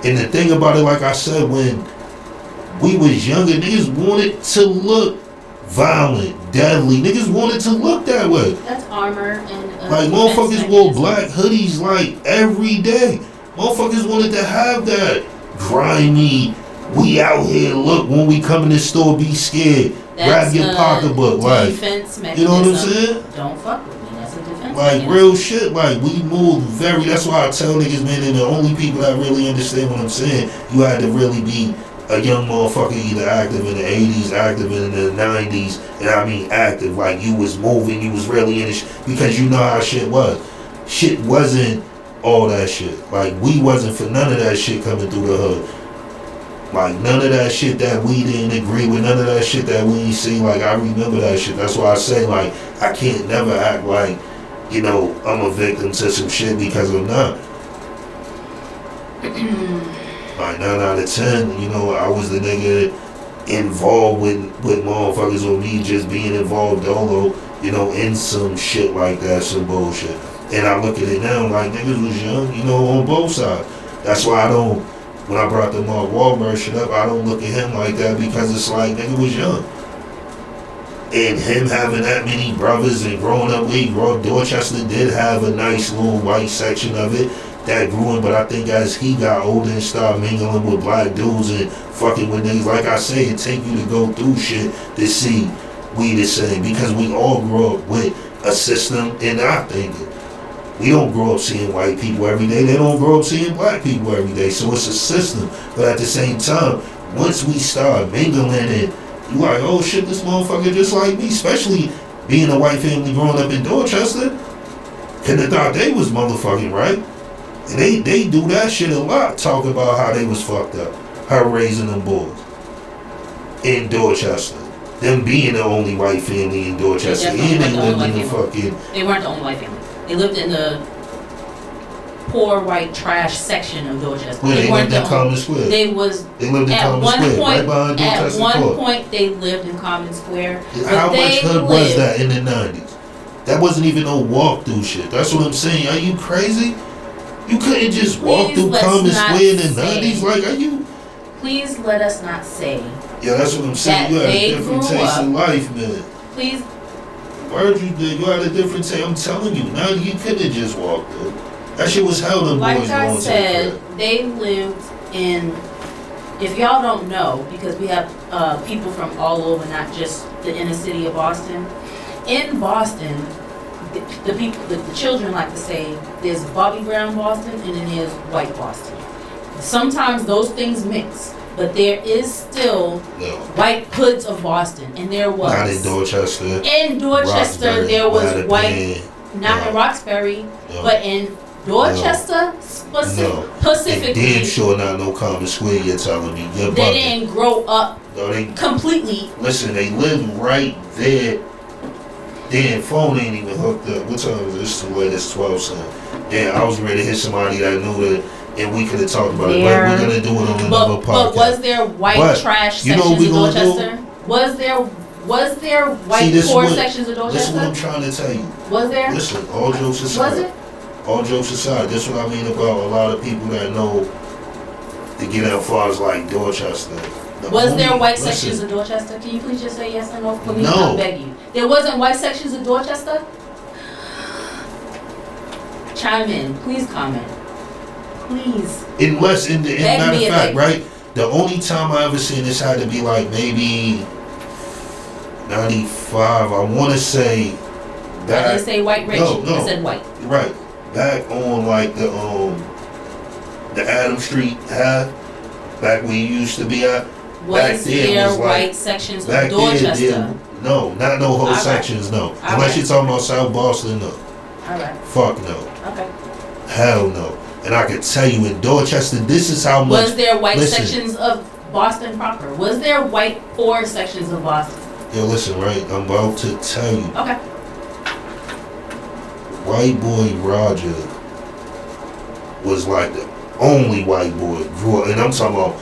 And the thing about it, like I said, when we was younger, niggas wanted to look violent, deadly. Niggas wanted to look that way. That's armor and like, motherfuckers wore black hoodies like every day. Motherfuckers wanted to have that grimy, we out here, look, when we come in the store, be scared. Grab your pocketbook. Like, you know what I'm saying? Don't fuck with me. That's a defense like, mechanism. real shit. Like, we moved very, that's why I tell niggas, man, and the only people that really understand what I'm saying, you had to really be a young motherfucker either active in the 80s, active in the 90s, and I mean active, like you was moving, you was really in it, because you know how shit was. Shit wasn't all that shit. Like, we wasn't for none of that shit coming through the hood. Like, none of that shit that we didn't agree with, none of that shit that we ain't seen. Like, I remember that shit. That's why I say, like, I can't never act like, you know, I'm a victim to some shit, because I'm not. Like 9 out of 10, you know, I was the nigga involved with motherfuckers, or me just being involved dolo, you know, in some shit like that, some bullshit. And I look at it now like niggas was young, you know, on both sides. That's why I don't, when I brought the Mark Wahlberg shit up, I don't look at him like that, because it's like nigga was young. And him having that many brothers and growing up with Dorchester did have a nice little white section of it that grew in, but I think as he got older and started mingling with black dudes and fucking with niggas, like I say, it take you to go through shit to see we the same, because we all grow up with a system in our thinking. We don't grow up seeing white people every day. They don't grow up seeing black people every day. So it's a system. But at the same time, once we start mingling and you like, oh shit, this motherfucker just like me, especially being a white family growing up in Dorchester, couldn't have thought they was motherfucking right. And they do that shit a lot, talking about how they was fucked up, her raising them boys in Dorchester, them being the only white family in Dorchester, and they lived in the fucking. They weren't the only white family. They lived in the poor white trash section of Dorchester. Well, they lived in Common Square. They lived in Common Square, right behind Dorchester Court. At one point, they lived in Common Square. How much hood was that in the 90s? That wasn't even no walk-through shit. That's what I'm saying. Are you crazy? You couldn't just walk through Common Square in the 90s? Like, are you? Please let us not say. Yeah, that's what I'm saying. You had a different taste in life, man. Please. Word you did. You had a different taste. I'm telling you. Now you couldn't just walk through. That shit was hell. Them like boys I going said, to the they lived in. If y'all don't know, because we have people from all over, not just the inner city of Boston. In Boston, the people, the children like to say, there's Bobby Brown Boston and then there's white Boston. Sometimes those things mix, but there is still white hoods of Boston, and there was. Not in Dorchester. In Dorchester, there was white. Not in Roxbury, but in Dorchester specifically. Damn sure not no Common Square. You're telling me. You're they didn't grow up completely. Listen, they lived right there. Damn, phone ain't even hooked up. What time is it? It's too late. It's 12 something. Damn, I was ready to hit somebody that knew that, and we could have talked about it. But we're gonna do it on another podcast. But was there white trash sections of Dorchester? Was there white poor sections of Dorchester? This is what I'm trying to tell you. Was there? Listen, all jokes aside. Was it? All jokes aside, this is what I mean about a lot of people that know to get out far as like Dorchester. Was there white sections of Dorchester? Can you please just say yes or no? Please, no. I beg you. There wasn't white sections of Dorchester? Chime in. Please comment. Please. Unless, matter of fact, right? The only time I ever seen this had to be like maybe 95. I want to say. I didn't say white rich. No. I said white. Right. Back on like the Adam Street half, back where you used to be at. Was there white sections of Dorchester? No, not no whole sections, no. Unless you're talking about South Boston, no. Alright. Fuck no. Okay. Hell no. And I can tell you in Dorchester, this is how much. Was there white sections of Boston proper? Was there white poor sections of Boston? Yo, listen, right? I'm about to tell you. Okay. White boy Roger was like the only white boy grew up, and I'm talking about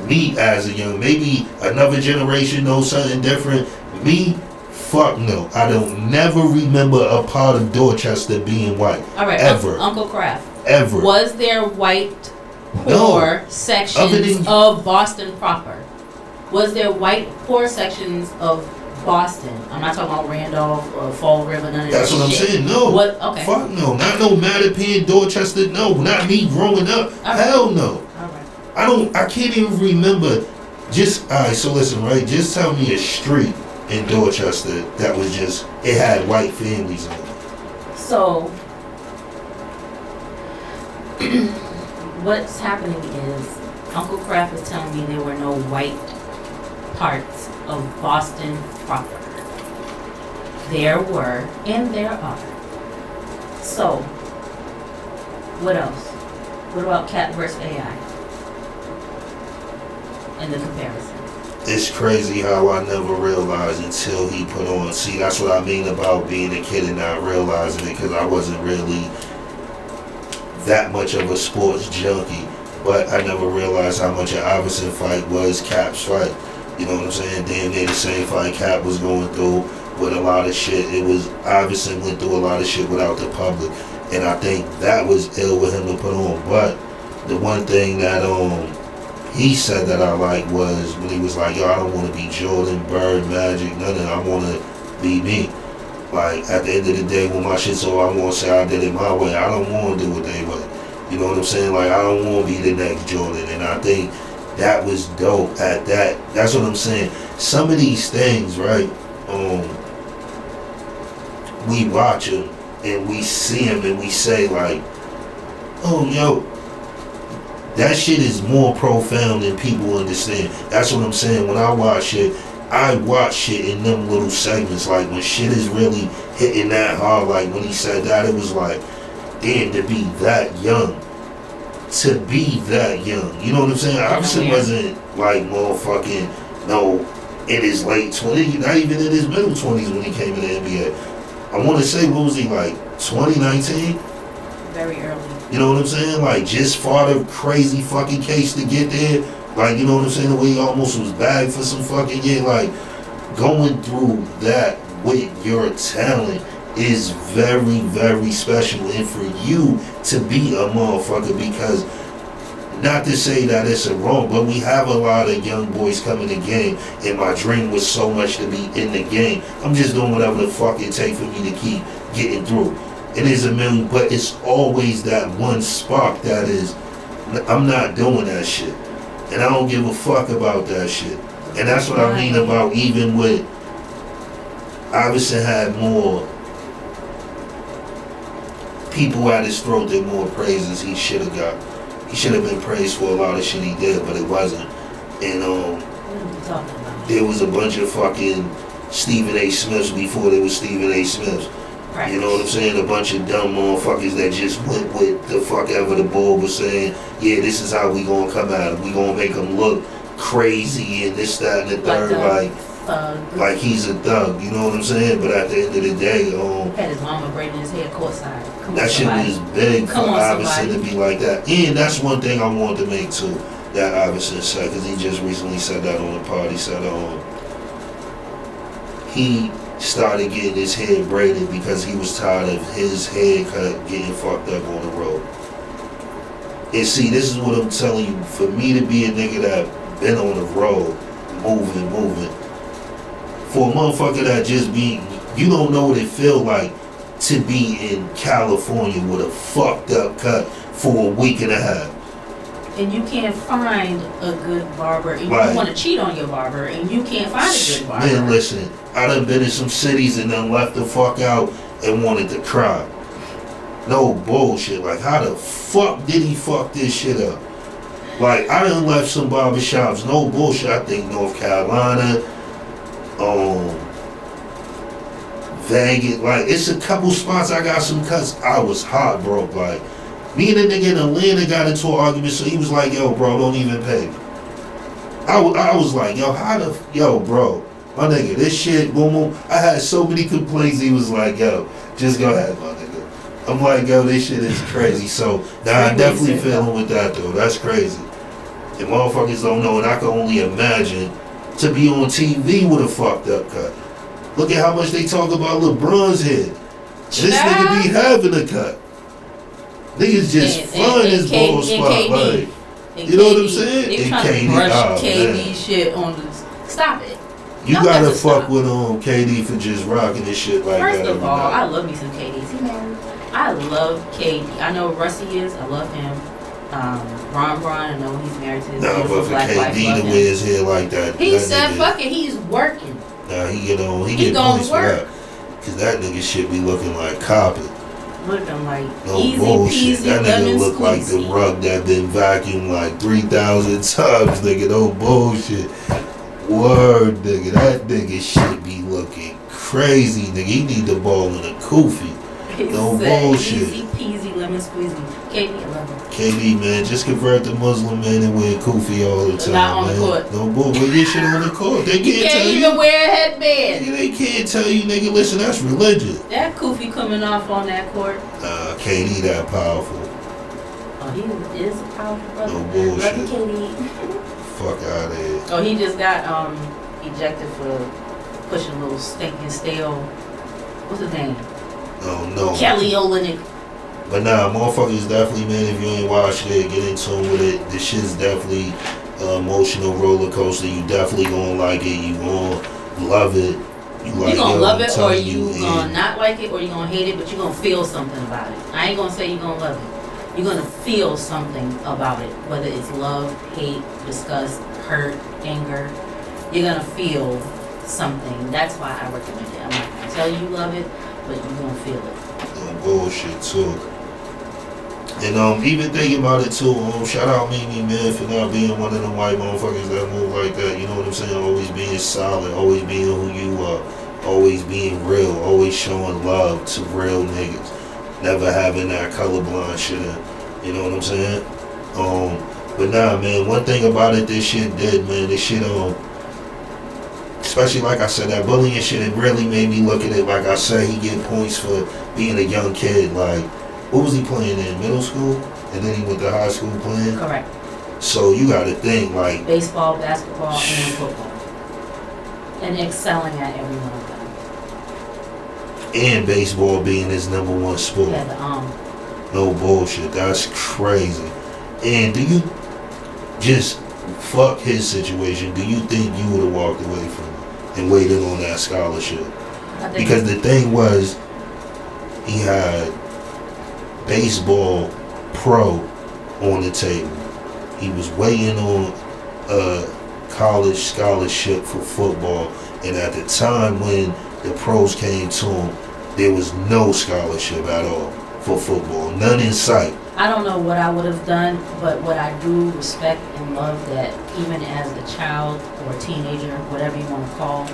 me as a young, maybe another generation knows something different. Me, fuck no. I don't never remember a part of Dorchester being white. All right, ever. Uncle Kraft. Ever. Was there white poor sections of Boston proper? Was there white poor sections of Boston? I'm not talking about Randolph or Fall River, none of that. That's what I'm saying. No. What? Okay. Fuck no. Not no Mattapan, Dorchester. No. Not me growing up. Hell no. I can't even remember. Alright, so listen, right? Just tell me a street in Dorchester that was just, it had white families on it. So, what's happening is Uncle Kraft was telling me there were no white parts of Boston proper. There were, and there are. So, what else? What about cat versus AI? And the comparison. It's crazy how I never realized until he put on. See, that's what I mean about being a kid and not realizing it, because I wasn't really that much of a sports junkie. But I never realized how much an Iverson fight was Cap's fight. You know what I'm saying? Damn near the same fight Cap was going through with a lot of shit. It was Iverson went through a lot of shit without the public, and I think that was ill with him to put on. But the one thing that he said that I liked was when he was like, yo, I don't want to be Jordan, Bird, Magic, none of that. I want to be me. Like, at the end of the day, when my shit's over, I want to say I did it my way. I don't want to do it their way. You know what I'm saying? Like, I don't want to be the next Jordan. And I think that was dope at that. That's what I'm saying. Some of these things, right, we watch them and we see them and we say, like, oh, yo, that shit is more profound than people understand. That's what I'm saying. When I watch shit in them little segments. Like, when shit is really hitting that hard, like when he said that, it was like, damn, to be that young. To be that young. You know what I'm saying? Obviously wasn't like motherfucking, no, in his late 20s, not even in his middle 20s when he came in the NBA. I want to say, what was he, like, 2019? Very early. You know what I'm saying? Like, just fought a crazy fucking case to get there. Like, you know what I'm saying? The way he almost was bagged for some fucking year. Like, going through that with your talent is very, very special. And for you to be a motherfucker, because, not to say that it's a wrong, but we have a lot of young boys coming in the game, and my dream was so much to be in the game. I'm just doing whatever the fuck it takes for me to keep getting through. It is a million, but it's always that one spark that is, I'm not doing that shit. And I don't give a fuck about that shit. And that's what I mean about even with, Iverson had more people at his throat than more praises he should have got. He should have been praised for a lot of shit he did, but it wasn't. And there was a bunch of fucking Stephen A. Smiths before there was Stephen A. Smiths. Right. You know what I'm saying? A bunch of dumb motherfuckers that just went with the fuck ever the bull was saying, yeah, this is how we gonna come at him. We gonna make him look crazy and this, that, and the third, like he's a thug. You know what I'm saying? But at the end of the day, had his mama braiding his hair courtside. That shit was big for Iverson to be like that. And that's one thing I wanted to make too, that Iverson said, because he just recently said that on the party. Said he started getting his hair braided because he was tired of his haircut getting fucked up on the road. And see, this is what I'm telling you. For me to be a nigga that been on the road, moving, for a motherfucker that just be, you don't know what it feel like to be in California with a fucked up cut for a week and a half. And you can't find a good barber. And you want to cheat on your barber, and you can't find a good barber. Man, listen, I done been in some cities and then left the fuck out and wanted to cry. No bullshit. Like, how the fuck did he fuck this shit up? Like, I done left some barbershops, no bullshit. I think North Carolina, Vegas. Like, it's a couple spots I got some cuts. I was heartbroken. Like, me and the nigga in Atlanta got into an argument, so he was like, yo, bro, don't even pay me. I was like, yo, bro, my nigga, this shit, boom, boom. I had so many complaints, he was like, yo, just go ahead, my nigga. I'm like, yo, this shit is crazy. So, now I definitely feel him with that, though. That's crazy. And motherfuckers don't know, and I can only imagine to be on TV with a fucked up cut. Look at how much they talk about LeBron's head. This nigga be having a cut. Niggas just find his ball spot, like, you know what I'm saying? They trying to brush KD shit on the, stop it. You gotta fuck with KD for just rocking this shit like that. First of all, I love me some KD. Is he married? I love KD. I know Russie is. I love him. Ron, I know he's married to his beautiful black wife. KD to wear his hair like that. He said, "Fuck it, he's working." Nah, he get points for that. Cause that nigga shit be looking like copper. looking like No easy bullshit. peasy That lemon nigga look like the squeezy. rug that been vacuumed like 3,000 times, nigga. No bullshit. Word, nigga. That nigga shit be looking crazy, nigga. He need the ball in a kufi. No bullshit. Easy peasy lemon squeezy. KD, I love him. KD, man, just convert the Muslim man and wear kufi all the time, Not on man. the court. No bull, wear your shit on the court. They You can't can't tell even you. wear a headband. Nigga, they can't tell you, nigga. Listen, that's religion. That kufi coming off on that court. KD that powerful. Oh, he is a powerful brother. No Love bullshit. you, KD. Fuck out of here. Oh, he just got ejected for pushing a little stinking stale. What's his name? Oh no. Kelly Olynyk. But nah, motherfuckers definitely, man, if you ain't watched it, get in tune with it. This shit's definitely an emotional roller coaster. You definitely gonna like it. You gonna love it. You gonna love it, or telling you yeah. gonna not like it, or you gonna hate it, but you gonna feel something about it. I ain't gonna say you gonna love it. You're gonna feel something about it, whether it's love, hate, disgust, hurt, anger. You're gonna feel something. That's why I recommend it. I'm not gonna tell you love it, but you're gonna feel it. No bullshit too. And even thinking about it too, shout out Mimi, man, for not being one of them white motherfuckers that move like that. You know what I'm saying? Always being solid, always being who you are, always being real, always showing love to real niggas. Never having that colorblind shit in. You know what I'm saying? But nah, man, one thing about it, this shit did, man, this shit, especially like I said, that bullying shit, it really made me look at it. Like I said, he get points for being a young kid. Like, what was he playing in middle school? And then he went to high school playing? Correct. So you gotta think, like, Baseball, basketball, and football. And excelling at every one of them. and baseball being his number one sport. Yeah, No bullshit. That's crazy. And do you just fuck his situation? Do you think you would have walked away from it and waited on that scholarship? I think Because the thing was, he had baseball pro on the table. He was waiting on a college scholarship for football. And at the time when the pros came to him, there was no scholarship at all for football. None in sight. I don't know what I would have done, but what I do respect and love that even as a child or a teenager, whatever you want to call,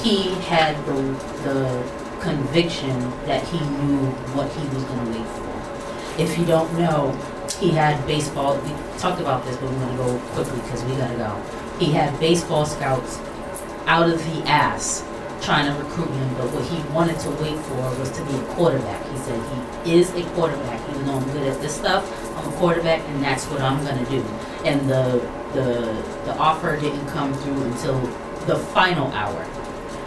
he had the conviction that he knew what he was going to wait for. If you don't know, he had baseball. We talked about this, but we're going to go quickly because we got to go. He had baseball scouts out of the ass trying to recruit him, but what he wanted to wait for was to be a quarterback. He said he is a quarterback. Even though I'm good at this stuff, I'm a quarterback, and that's what I'm going to do. And the offer didn't come through until the final hour.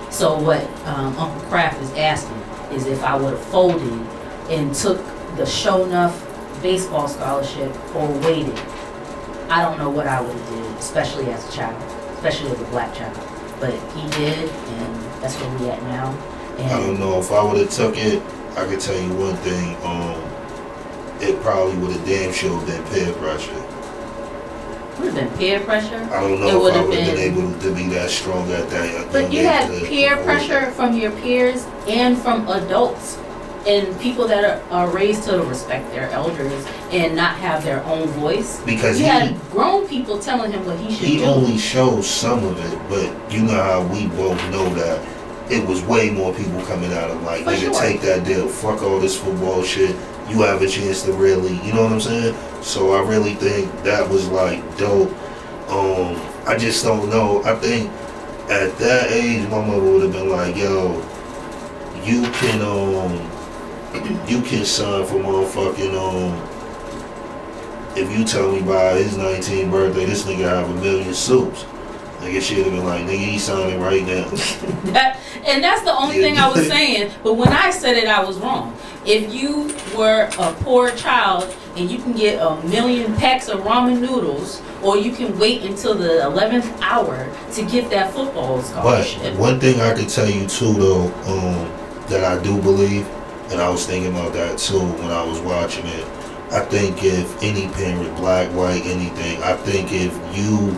So what Uncle Kraft is asking is if I would have folded and took the show enough baseball scholarship or waited. I don't know what I would have did, especially as a child, especially as a black child. But he did, and that's where we at now. And I don't know if I would have took it. I could tell you one thing. It probably would have damn sure been peer pressure. would have been peer pressure. I don't It know if I would've would have been been- able to be that strong at that. But you had peer pressure from your peers and from adults and people that are raised to respect their elders and not have their own voice. Because You he had grown people telling him what he should do. only shows some of it, but you know how we both know that it was way more people coming at him like, For nigga, sure. take that deal, fuck all this football shit. You have a chance to really, you know what I'm saying? So I really think that was like dope. I just don't know. I think at that age, my mother would have been like, yo, you can sign for motherfucking, if you tell me by his 19th birthday, this nigga have 1 million suits. Nigga should have been like, nigga, he signing right now. And that's the only thing I was saying. But when I said it, I was wrong. If you were a poor child and you can get 1 million packs of ramen noodles, or you can wait until the 11th hour to get that football But scholarship. one thing I can tell you too, though, that I do believe, and I was thinking about that too when I was watching it. I think if any parent, black, white, anything, I think if you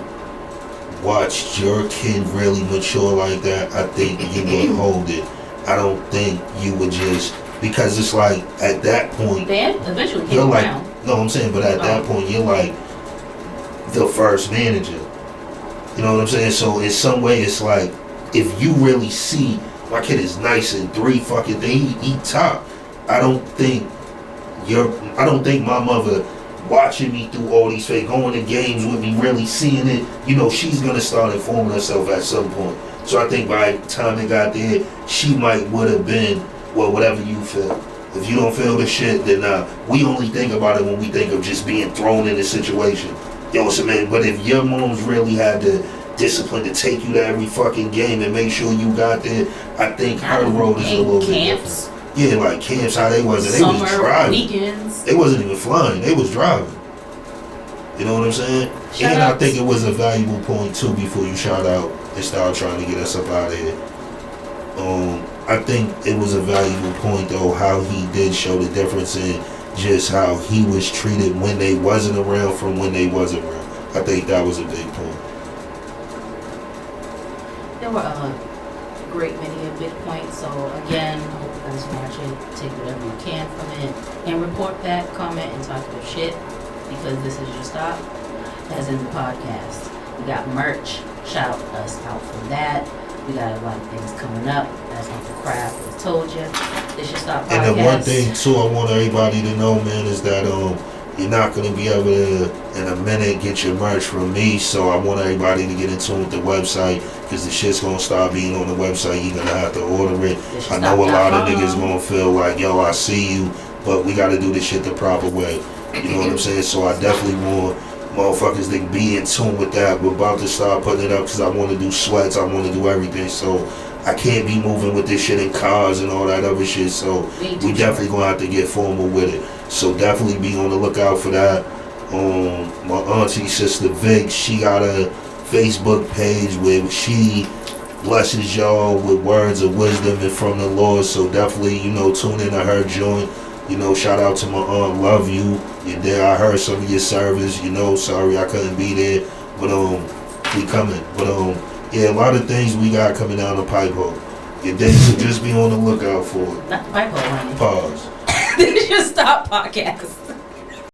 watched your kid really mature like that, I think you would hold it. I don't think you would just because it's like at that point Then eventually you're came like, around. no, I'm saying, but at that point you're like the first manager. You know what I'm saying? So in some way, it's like if you really see my kid is nice and 3 fucking things, he top. I don't think my mother watching me through all these fake going to games with me, really seeing it. You know, she's gonna start informing herself at some point. So I think by the time it got there, she would have been, well, whatever you feel. If you don't feel the shit, then we only think about it when we think of just being thrown in a situation. Yo, so man, but if your mom's really had the discipline to take you to every fucking game and make sure you got there, I think her role is a little bit different. Yeah, like camps, how they wasn't. They was driving. Weekends. They wasn't even flying. They was driving. You know what I'm saying? And I think it was a valuable point too before you shout out and start trying to get us up out of here. I think it was a valuable point though how he did show the difference in just how he was treated when they wasn't around from when they was around. I think that was a big point. There were a great many of big points. So again, I hope you guys watch it, take whatever you can from it, and report back, comment, and talk your shit, because this is your stop, as in the podcast. We got merch. Shout us out for that. We got a lot of things coming up. That's Uncle Kraft has told you. This your stop podcast. And the one thing too I want everybody to know, man, is that you're not going to be able to, in a minute, get your merch from me. So I want everybody to get in tune with the website, because the shit's going to start being on the website. You're going to have to order it. I know a lot of niggas going to feel like, yo, I see you, but we got to do this shit the proper way. You know what I'm saying? So I definitely want motherfuckers to be in tune with that. We're about to start putting it up because I want to do sweats. I want to do everything. So I can't be moving with this shit in cars and all that other shit. So we definitely going to have to get formal with it. So definitely be on the lookout for that. My auntie, sister Vic, she got a Facebook page where she blesses y'all with words of wisdom and from the Lord. So definitely, tune in to her joint. Shout out to my aunt, love you. You're there. I heard some of your service. Sorry I couldn't be there, but we coming. But yeah, a lot of things we got coming down the pipe hole. Your day, so just be on the lookout for it. Not the pipe hole, honey. Pause. This is your stop podcast.